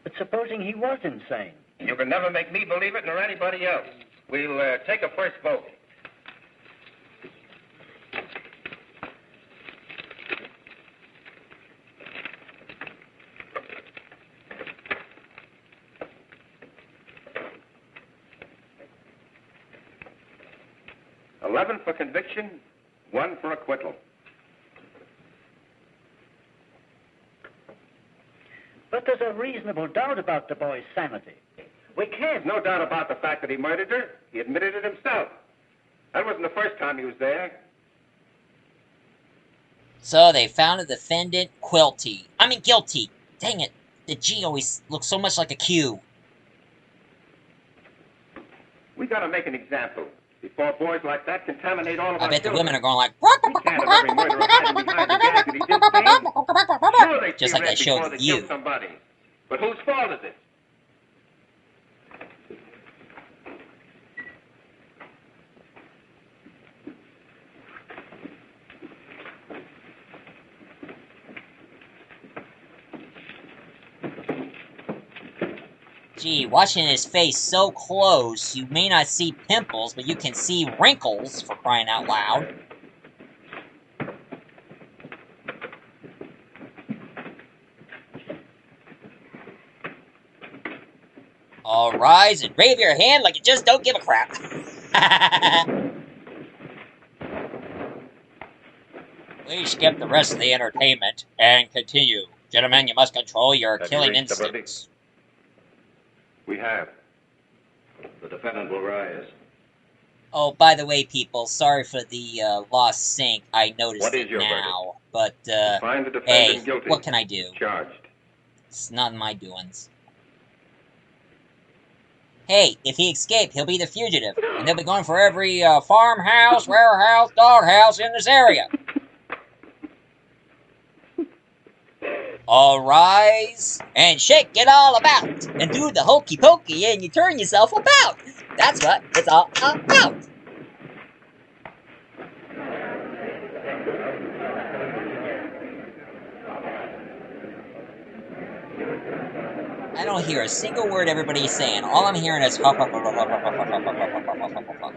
[SPEAKER 12] But supposing he was insane?
[SPEAKER 9] You can never make me believe it, nor anybody else. We'll take a first vote. $11 for conviction, 1 for acquittal.
[SPEAKER 12] But there's a reasonable doubt about the boy's sanity.
[SPEAKER 9] We can't. No doubt about the fact that he murdered her. He admitted it himself. That wasn't the first time he was there.
[SPEAKER 1] So they found the defendant guilty. Dang it. The G always looks so much like a Q.
[SPEAKER 9] We gotta make an example before boys like that contaminate all of
[SPEAKER 1] I
[SPEAKER 9] our
[SPEAKER 1] bet the
[SPEAKER 9] children.
[SPEAKER 1] women are going like...
[SPEAKER 9] We can't have every murderer hiding behind the gag that he did things. Sure, they
[SPEAKER 1] Just
[SPEAKER 9] feel
[SPEAKER 1] like
[SPEAKER 9] red
[SPEAKER 1] I showed
[SPEAKER 9] before they
[SPEAKER 1] you.
[SPEAKER 9] kill somebody. But whose fault is it?
[SPEAKER 1] Gee, watching his face so close, you may not see pimples, but you can see wrinkles, for crying out loud. All rise and wave your hand like you just don't give a crap. Please skip the rest of the entertainment and continue. Gentlemen, you must control your
[SPEAKER 9] Have you
[SPEAKER 1] killing
[SPEAKER 9] reached the
[SPEAKER 1] instincts.
[SPEAKER 9] We have.
[SPEAKER 3] The defendant will rise.
[SPEAKER 1] Oh, by the way, people, sorry for the lost sync. I noticed
[SPEAKER 9] What is
[SPEAKER 1] it
[SPEAKER 9] your
[SPEAKER 1] now. But,
[SPEAKER 9] Find the defendant
[SPEAKER 1] hey,
[SPEAKER 9] guilty.
[SPEAKER 1] what can I do?
[SPEAKER 9] Charged.
[SPEAKER 1] It's not my doings. Hey, if he escaped, he'll be the fugitive. And they'll be going for every farmhouse, warehouse, doghouse in this area. All rise and shake it all about. And do the hokey pokey and you turn yourself about. That's what it's all about. I don't hear a single word everybody's saying. All I'm hearing is huff, huff, huff, huff, huff, huff, huff, huff, huff, huff, huff, huff, huff.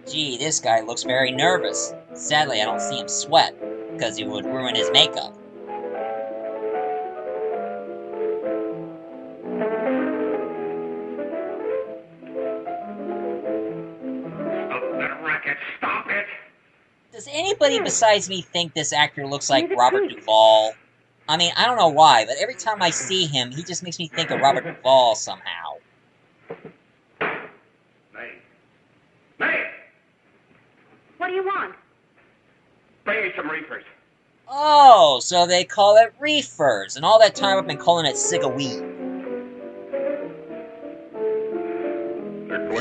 [SPEAKER 1] Gee, this guy looks very nervous. Sadly, I don't see him sweat, because he would ruin his makeup.
[SPEAKER 8] Stop that racket! Stop it!
[SPEAKER 1] Does anybody besides me think this actor looks like Robert Duvall? I mean, I don't know why, but every time I see him, he just makes me think of Robert Duvall somehow.
[SPEAKER 8] May! May!
[SPEAKER 4] What do you want?
[SPEAKER 8] Bring me some reefers.
[SPEAKER 1] Oh, so they call it reefers, and all that time I've been calling it cig-a-weed.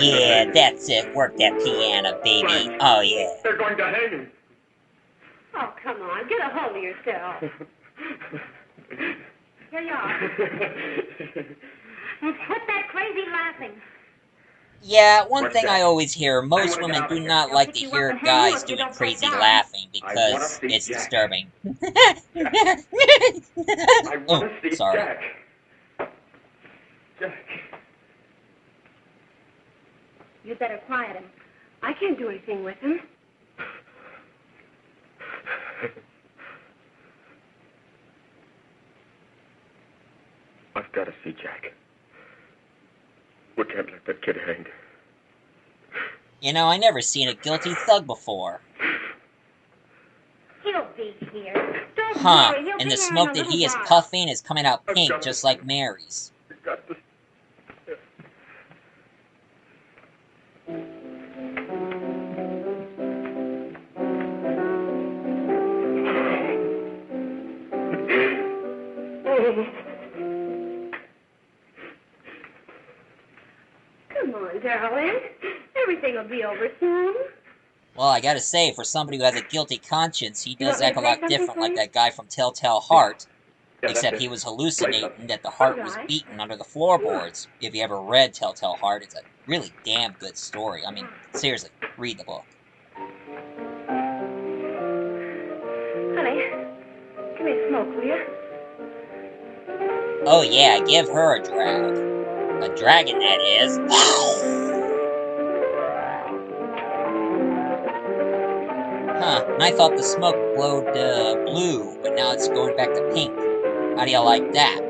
[SPEAKER 1] Yeah, that's it. Work that piano, baby. Oh, yeah.
[SPEAKER 8] They're going to hang him.
[SPEAKER 4] Oh, come on. Get a hold of yourself. Here you are. And quit that crazy laughing.
[SPEAKER 1] Yeah, one thing I always hear, most women do not like to hear guys doing crazy laughing because it's disturbing. Oh, sorry.
[SPEAKER 8] Jack.
[SPEAKER 4] You'd better quiet him. I can't do anything with him.
[SPEAKER 8] I've got to see Jack. We can't let that kid hang.
[SPEAKER 1] You know, I never seen a guilty thug before.
[SPEAKER 4] be here. Don't
[SPEAKER 1] Huh,
[SPEAKER 4] worry, he'll
[SPEAKER 1] and
[SPEAKER 4] be
[SPEAKER 1] the
[SPEAKER 4] here
[SPEAKER 1] smoke
[SPEAKER 4] in a
[SPEAKER 1] that
[SPEAKER 4] little
[SPEAKER 1] he is
[SPEAKER 4] while.
[SPEAKER 1] puffing is coming out pink, just like Mary's.
[SPEAKER 4] Come on, darling. Everything will be over soon.
[SPEAKER 1] Well, I gotta say, for somebody who has a guilty conscience, he
[SPEAKER 4] You
[SPEAKER 1] does
[SPEAKER 4] want me
[SPEAKER 1] act
[SPEAKER 4] to
[SPEAKER 1] a
[SPEAKER 4] play
[SPEAKER 1] lot
[SPEAKER 4] something
[SPEAKER 1] different
[SPEAKER 4] for
[SPEAKER 1] like
[SPEAKER 4] you?
[SPEAKER 1] that guy from Telltale Heart.
[SPEAKER 9] Yeah, that's
[SPEAKER 1] Except
[SPEAKER 9] it.
[SPEAKER 1] he was hallucinating that the
[SPEAKER 4] All
[SPEAKER 1] heart was
[SPEAKER 4] right.
[SPEAKER 1] beaten under the floorboards. If you ever read Telltale Heart, it's a really damn good story. I mean, seriously, read the book.
[SPEAKER 4] Honey, give me a smoke, will you?
[SPEAKER 1] Oh yeah, give her a drag. A dragon, that is. Huh, and I thought the smoke glowed blue, but now it's going back to pink. How do you like that?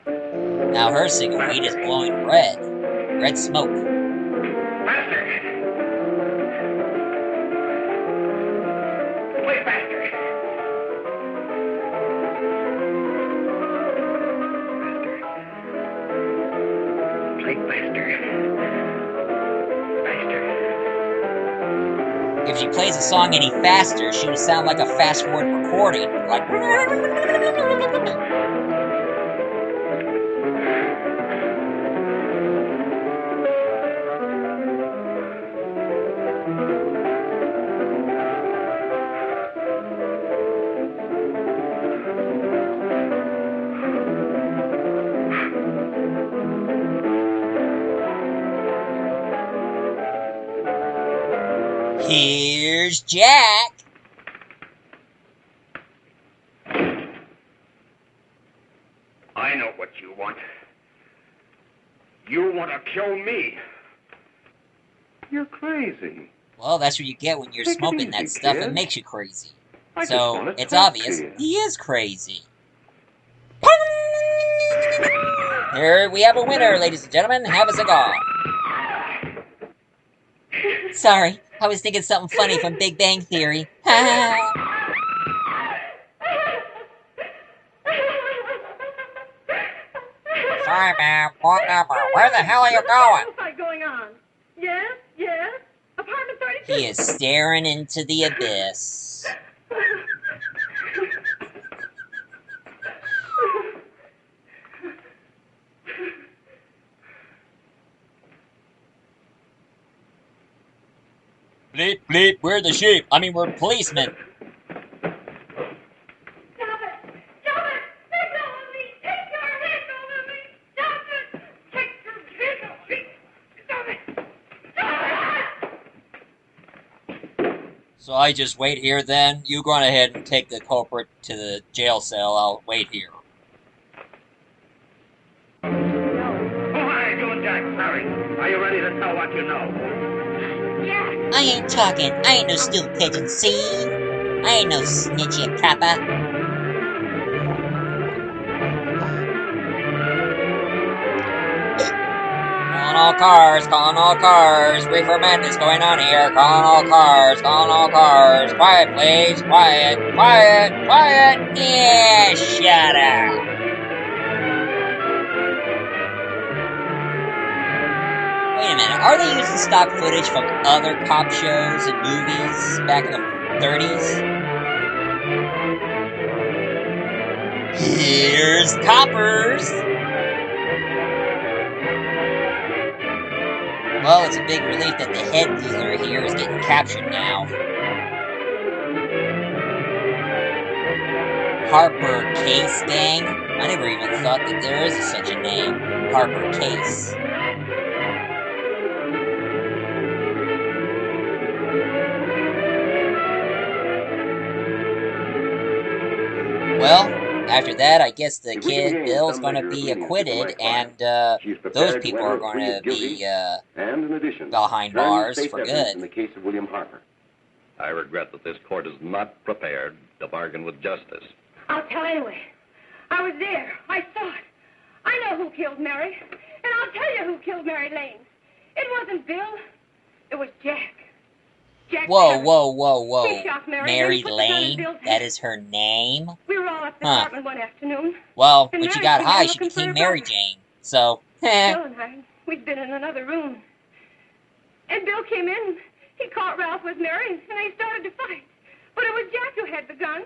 [SPEAKER 1] Now her cigarette is glowing red. Red smoke.
[SPEAKER 2] Faster! Way faster! Play faster. Faster.
[SPEAKER 1] If she plays a song any faster, she would sound like a fast-forward recording. Like... Here's Jack.
[SPEAKER 2] I know what you want. You want to kill me.
[SPEAKER 9] You're crazy.
[SPEAKER 1] Well, that's what you get when you're
[SPEAKER 9] Take it
[SPEAKER 1] smoking that
[SPEAKER 9] easy,
[SPEAKER 1] stuff.
[SPEAKER 9] kid.
[SPEAKER 1] It makes you crazy.
[SPEAKER 9] I just
[SPEAKER 1] So,
[SPEAKER 9] wanna
[SPEAKER 1] it's
[SPEAKER 9] talk
[SPEAKER 1] obvious
[SPEAKER 9] to you.
[SPEAKER 1] he is crazy. Here we have a winner, ladies and gentlemen. Have a cigar. Sorry, I was thinking something funny from Big Bang Theory. Sorry, ma'am. Wrong number. Where the hell are you going?
[SPEAKER 4] What's that going on? Yes, yes. Apartment 32.
[SPEAKER 1] He is staring into the abyss. Bleep, bleep, we're the sheep. I mean, we're policemen. So I just wait here then? You go on ahead and take the culprit to the jail cell. I'll wait here.
[SPEAKER 2] Oh, how you doing, Jack? Sorry. Are you ready to tell what you know?
[SPEAKER 4] Yeah.
[SPEAKER 1] I ain't talking. I ain't no stool pigeon, see? I ain't no snitchy kappa. Calling all cars, calling all cars. Reefer madness going on here. Calling all cars, calling all cars. Quiet, please. Quiet, quiet, quiet. Yeah, shut up. Wait a minute. Are they using stock footage from other cop shows and movies back in the 30s? Here's Coppers. Well, it's a big relief that the head dealer here is getting captured now. Harper Case Gang? I never even thought that there is such a name. Harper Case. Well, after that, I guess the
[SPEAKER 9] If we can
[SPEAKER 1] kid
[SPEAKER 9] gain
[SPEAKER 1] Bill's
[SPEAKER 9] some
[SPEAKER 1] going to
[SPEAKER 9] measure of
[SPEAKER 1] be
[SPEAKER 9] leniency from my
[SPEAKER 1] acquitted,
[SPEAKER 9] client,
[SPEAKER 1] and
[SPEAKER 9] she's
[SPEAKER 1] those
[SPEAKER 9] prepared to
[SPEAKER 1] people
[SPEAKER 9] enter
[SPEAKER 1] are
[SPEAKER 9] a
[SPEAKER 1] going
[SPEAKER 9] plea
[SPEAKER 1] to
[SPEAKER 9] of guilty
[SPEAKER 1] be
[SPEAKER 9] and, in addition,
[SPEAKER 1] behind
[SPEAKER 9] turn
[SPEAKER 1] bars
[SPEAKER 9] state's
[SPEAKER 1] for
[SPEAKER 9] evidence
[SPEAKER 1] good.
[SPEAKER 9] in the case of William Harper.
[SPEAKER 3] I regret that this court is not prepared to bargain with justice.
[SPEAKER 4] I'll tell anyway. I was there. I saw it. I know who killed Mary, and I'll tell you who killed Mary Lane. It wasn't Bill. It was Jack. Jack
[SPEAKER 1] Whoa,
[SPEAKER 4] Harris.
[SPEAKER 1] whoa, whoa, whoa.
[SPEAKER 4] He shot Mary, then
[SPEAKER 1] Mary
[SPEAKER 4] he put the gun in
[SPEAKER 1] Lane?
[SPEAKER 4] Bill's
[SPEAKER 1] That
[SPEAKER 4] head.
[SPEAKER 1] is her name?
[SPEAKER 4] We were all at the
[SPEAKER 1] Huh.
[SPEAKER 4] apartment one afternoon.
[SPEAKER 1] Well,
[SPEAKER 4] and
[SPEAKER 1] when she
[SPEAKER 4] Mary
[SPEAKER 1] got
[SPEAKER 4] came
[SPEAKER 1] high,
[SPEAKER 4] in
[SPEAKER 1] she
[SPEAKER 4] looking for
[SPEAKER 1] became
[SPEAKER 4] her
[SPEAKER 1] Mary
[SPEAKER 4] brother.
[SPEAKER 1] Jane. So,
[SPEAKER 4] Bill and I, we'd been in another room. And Bill came in. He caught Ralph with Mary, and they started to fight. But it was Jack who had the gun.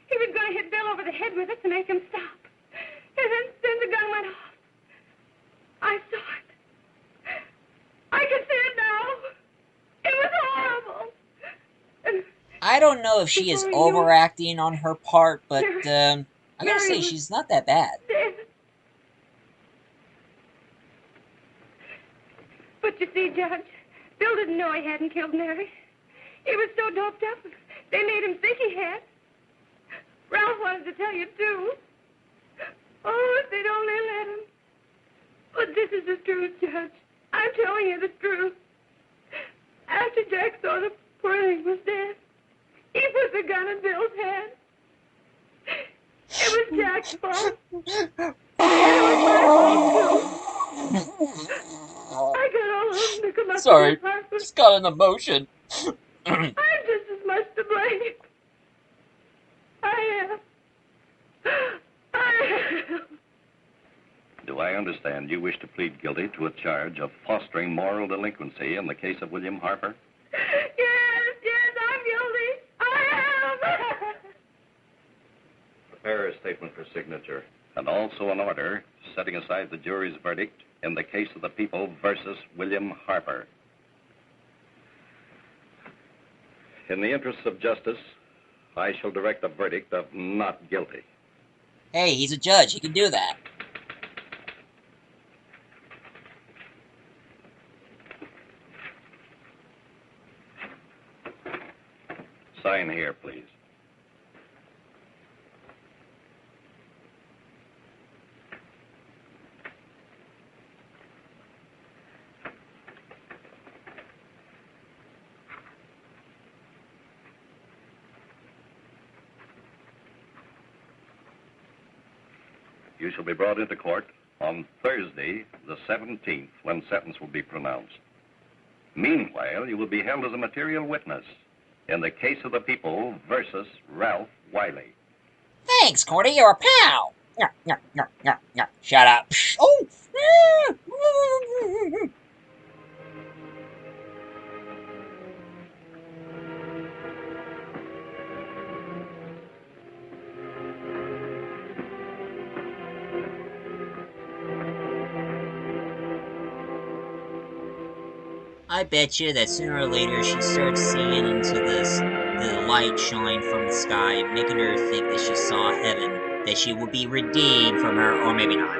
[SPEAKER 4] He was going to hit Bill over the head with it to make him stop. And then the gun went off. I saw it. I can see it now. It was horrible. And
[SPEAKER 1] I don't know if she is
[SPEAKER 4] before you-
[SPEAKER 1] overacting on her part, but I gotta
[SPEAKER 4] Mary
[SPEAKER 1] say,
[SPEAKER 4] was
[SPEAKER 1] she's not that bad.
[SPEAKER 4] dead. But you see, Judge, Bill didn't know he hadn't killed Mary. He was so doped up, they made him think he had. Ralph wanted to tell you, too. Oh, if they'd only let him. But this is the truth, Judge. I'm telling you the truth. After Jack saw the poor thing was dead, he put the gun in Bill's head. It was Jack's fault. And it was my fault, too. I got all of them to come up
[SPEAKER 1] Sorry,
[SPEAKER 4] to the apartment.
[SPEAKER 1] just got an emotion.
[SPEAKER 4] I'm just as much to blame. I am. I am.
[SPEAKER 13] Do I understand you wish to plead guilty to a charge of fostering moral delinquency in the case of William Harper?
[SPEAKER 4] Yes, I'm guilty. I am.
[SPEAKER 13] Prepare a statement for signature. And also an order setting aside the jury's verdict in the case of the people versus William Harper. In the interests of justice, I shall direct a verdict of not guilty.
[SPEAKER 1] Hey, he's a judge. He can do that.
[SPEAKER 13] Sign here, please. You shall be brought into court on Thursday, the 17th, when sentence will be pronounced. Meanwhile, you will be held as a material witness in the case of the people versus Ralph Wiley.
[SPEAKER 1] Thanks, Cordy. You're a pal. Shut up. Oh. I bet you that sooner or later she starts seeing into the light shine from the sky, making her think that she saw heaven, that she will be redeemed from her, or maybe not.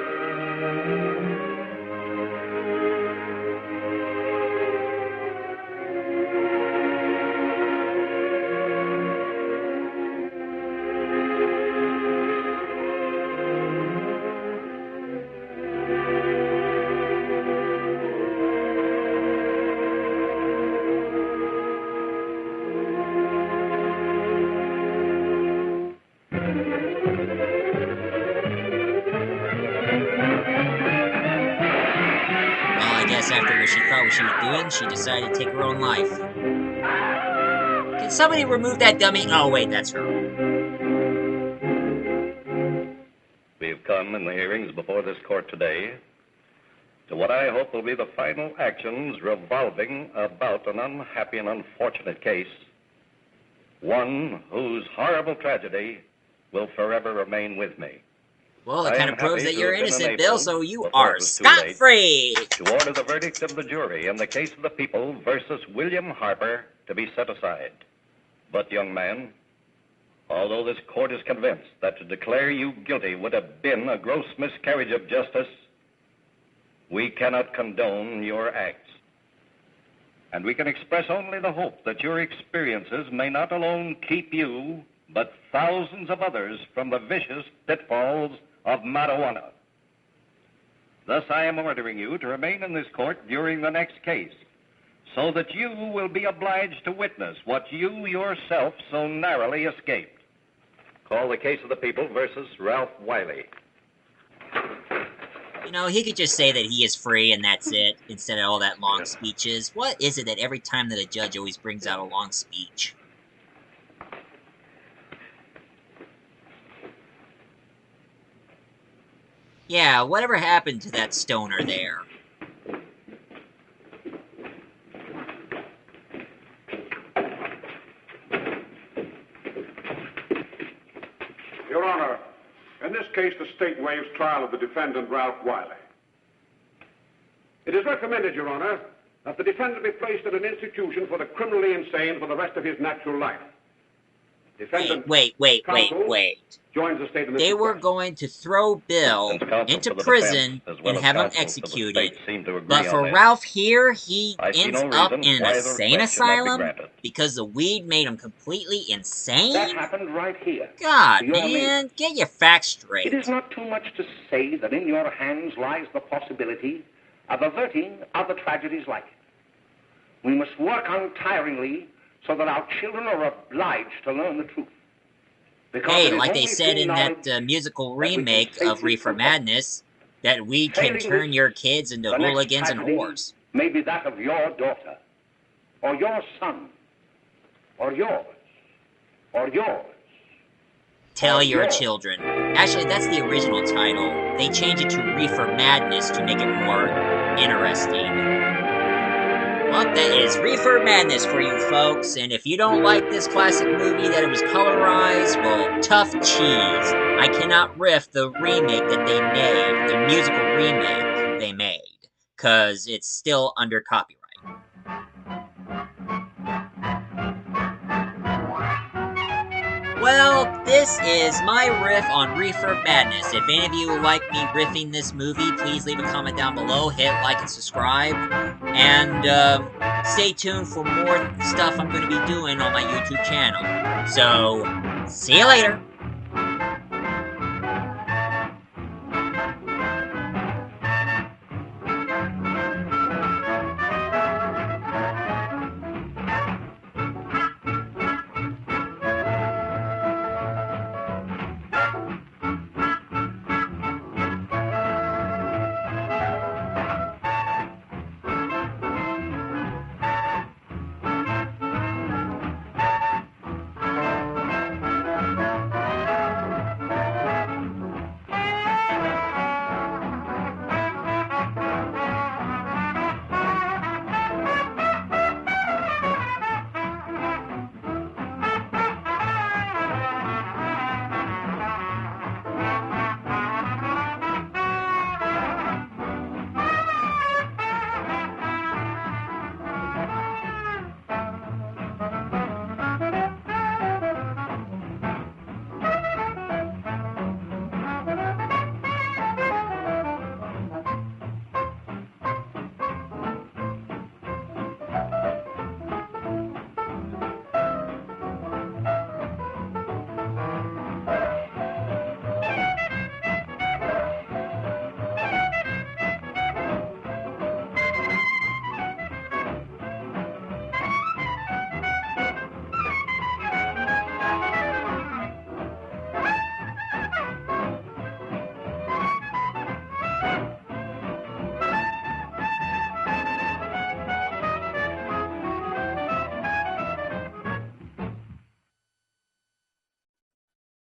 [SPEAKER 1] After what she thought what she was doing, she decided to take her own life. Can somebody remove that dummy? Oh, wait, that's her.
[SPEAKER 13] We have come in the hearings before this court today to what I hope will be the final actions revolving about an unhappy and unfortunate case, one whose horrible tragedy will forever remain with me.
[SPEAKER 1] Well, it kind of proves that you're innocent, Bill, so you are scot-free.
[SPEAKER 13] To order the verdict of the jury in the case of the people versus William Harper to be set aside. But, young man, although this court is convinced that to declare you guilty would have been a gross miscarriage of justice, we cannot condone your acts. And we can express only the hope that your experiences may not alone keep you, but thousands of others from the vicious pitfalls of marijuana. Thus, I am ordering you to remain in this court during the next case, so that you will be obliged to witness what you yourself so narrowly escaped. Call the case of the people versus Ralph Wiley.
[SPEAKER 1] You know, he could just say that he is free and that's it, instead of all that long speeches. What is it that every time that a judge always brings out a long speech? Yeah, whatever happened to that stoner there?
[SPEAKER 8] Your Honor, in this case, the state waives trial of the defendant, Ralph Wiley. It is recommended, Your Honor, that the defendant be placed in an institution for the criminally insane for the rest of his natural life. Defendant
[SPEAKER 1] Wait.
[SPEAKER 8] joins the state in this
[SPEAKER 1] They were
[SPEAKER 8] request.
[SPEAKER 1] going to throw Bill into prison and have him executed. But for Ralph here, he ends up in an insane asylum because the weed made him completely insane?
[SPEAKER 2] That happened right here.
[SPEAKER 1] God,
[SPEAKER 2] You're
[SPEAKER 1] man, get your facts straight.
[SPEAKER 2] It is not too much to say that in your hands lies the possibility of averting other tragedies like it. We must work untiringly so that our children are obliged to learn the truth. Because
[SPEAKER 1] hey, like they said in that musical remake of Reefer Madness, that weed can turn your kids into hooligans and whores.
[SPEAKER 2] Maybe that of your daughter, or your son, or yours, or yours.
[SPEAKER 1] Tell your children. Actually, that's the original title. They changed it to Reefer Madness to make it more interesting. Well, that is Reefer Madness for you folks, and if you don't like this classic movie that it was colorized, well, tough cheese. I cannot riff the remake that they made, the musical remake they made, because it's still under copyright. Well, this is my riff on Reefer Madness. If any of you like me riffing this movie, please leave a comment down below, hit like and subscribe, and stay tuned for more stuff I'm going to be doing on my YouTube channel. So, see you later!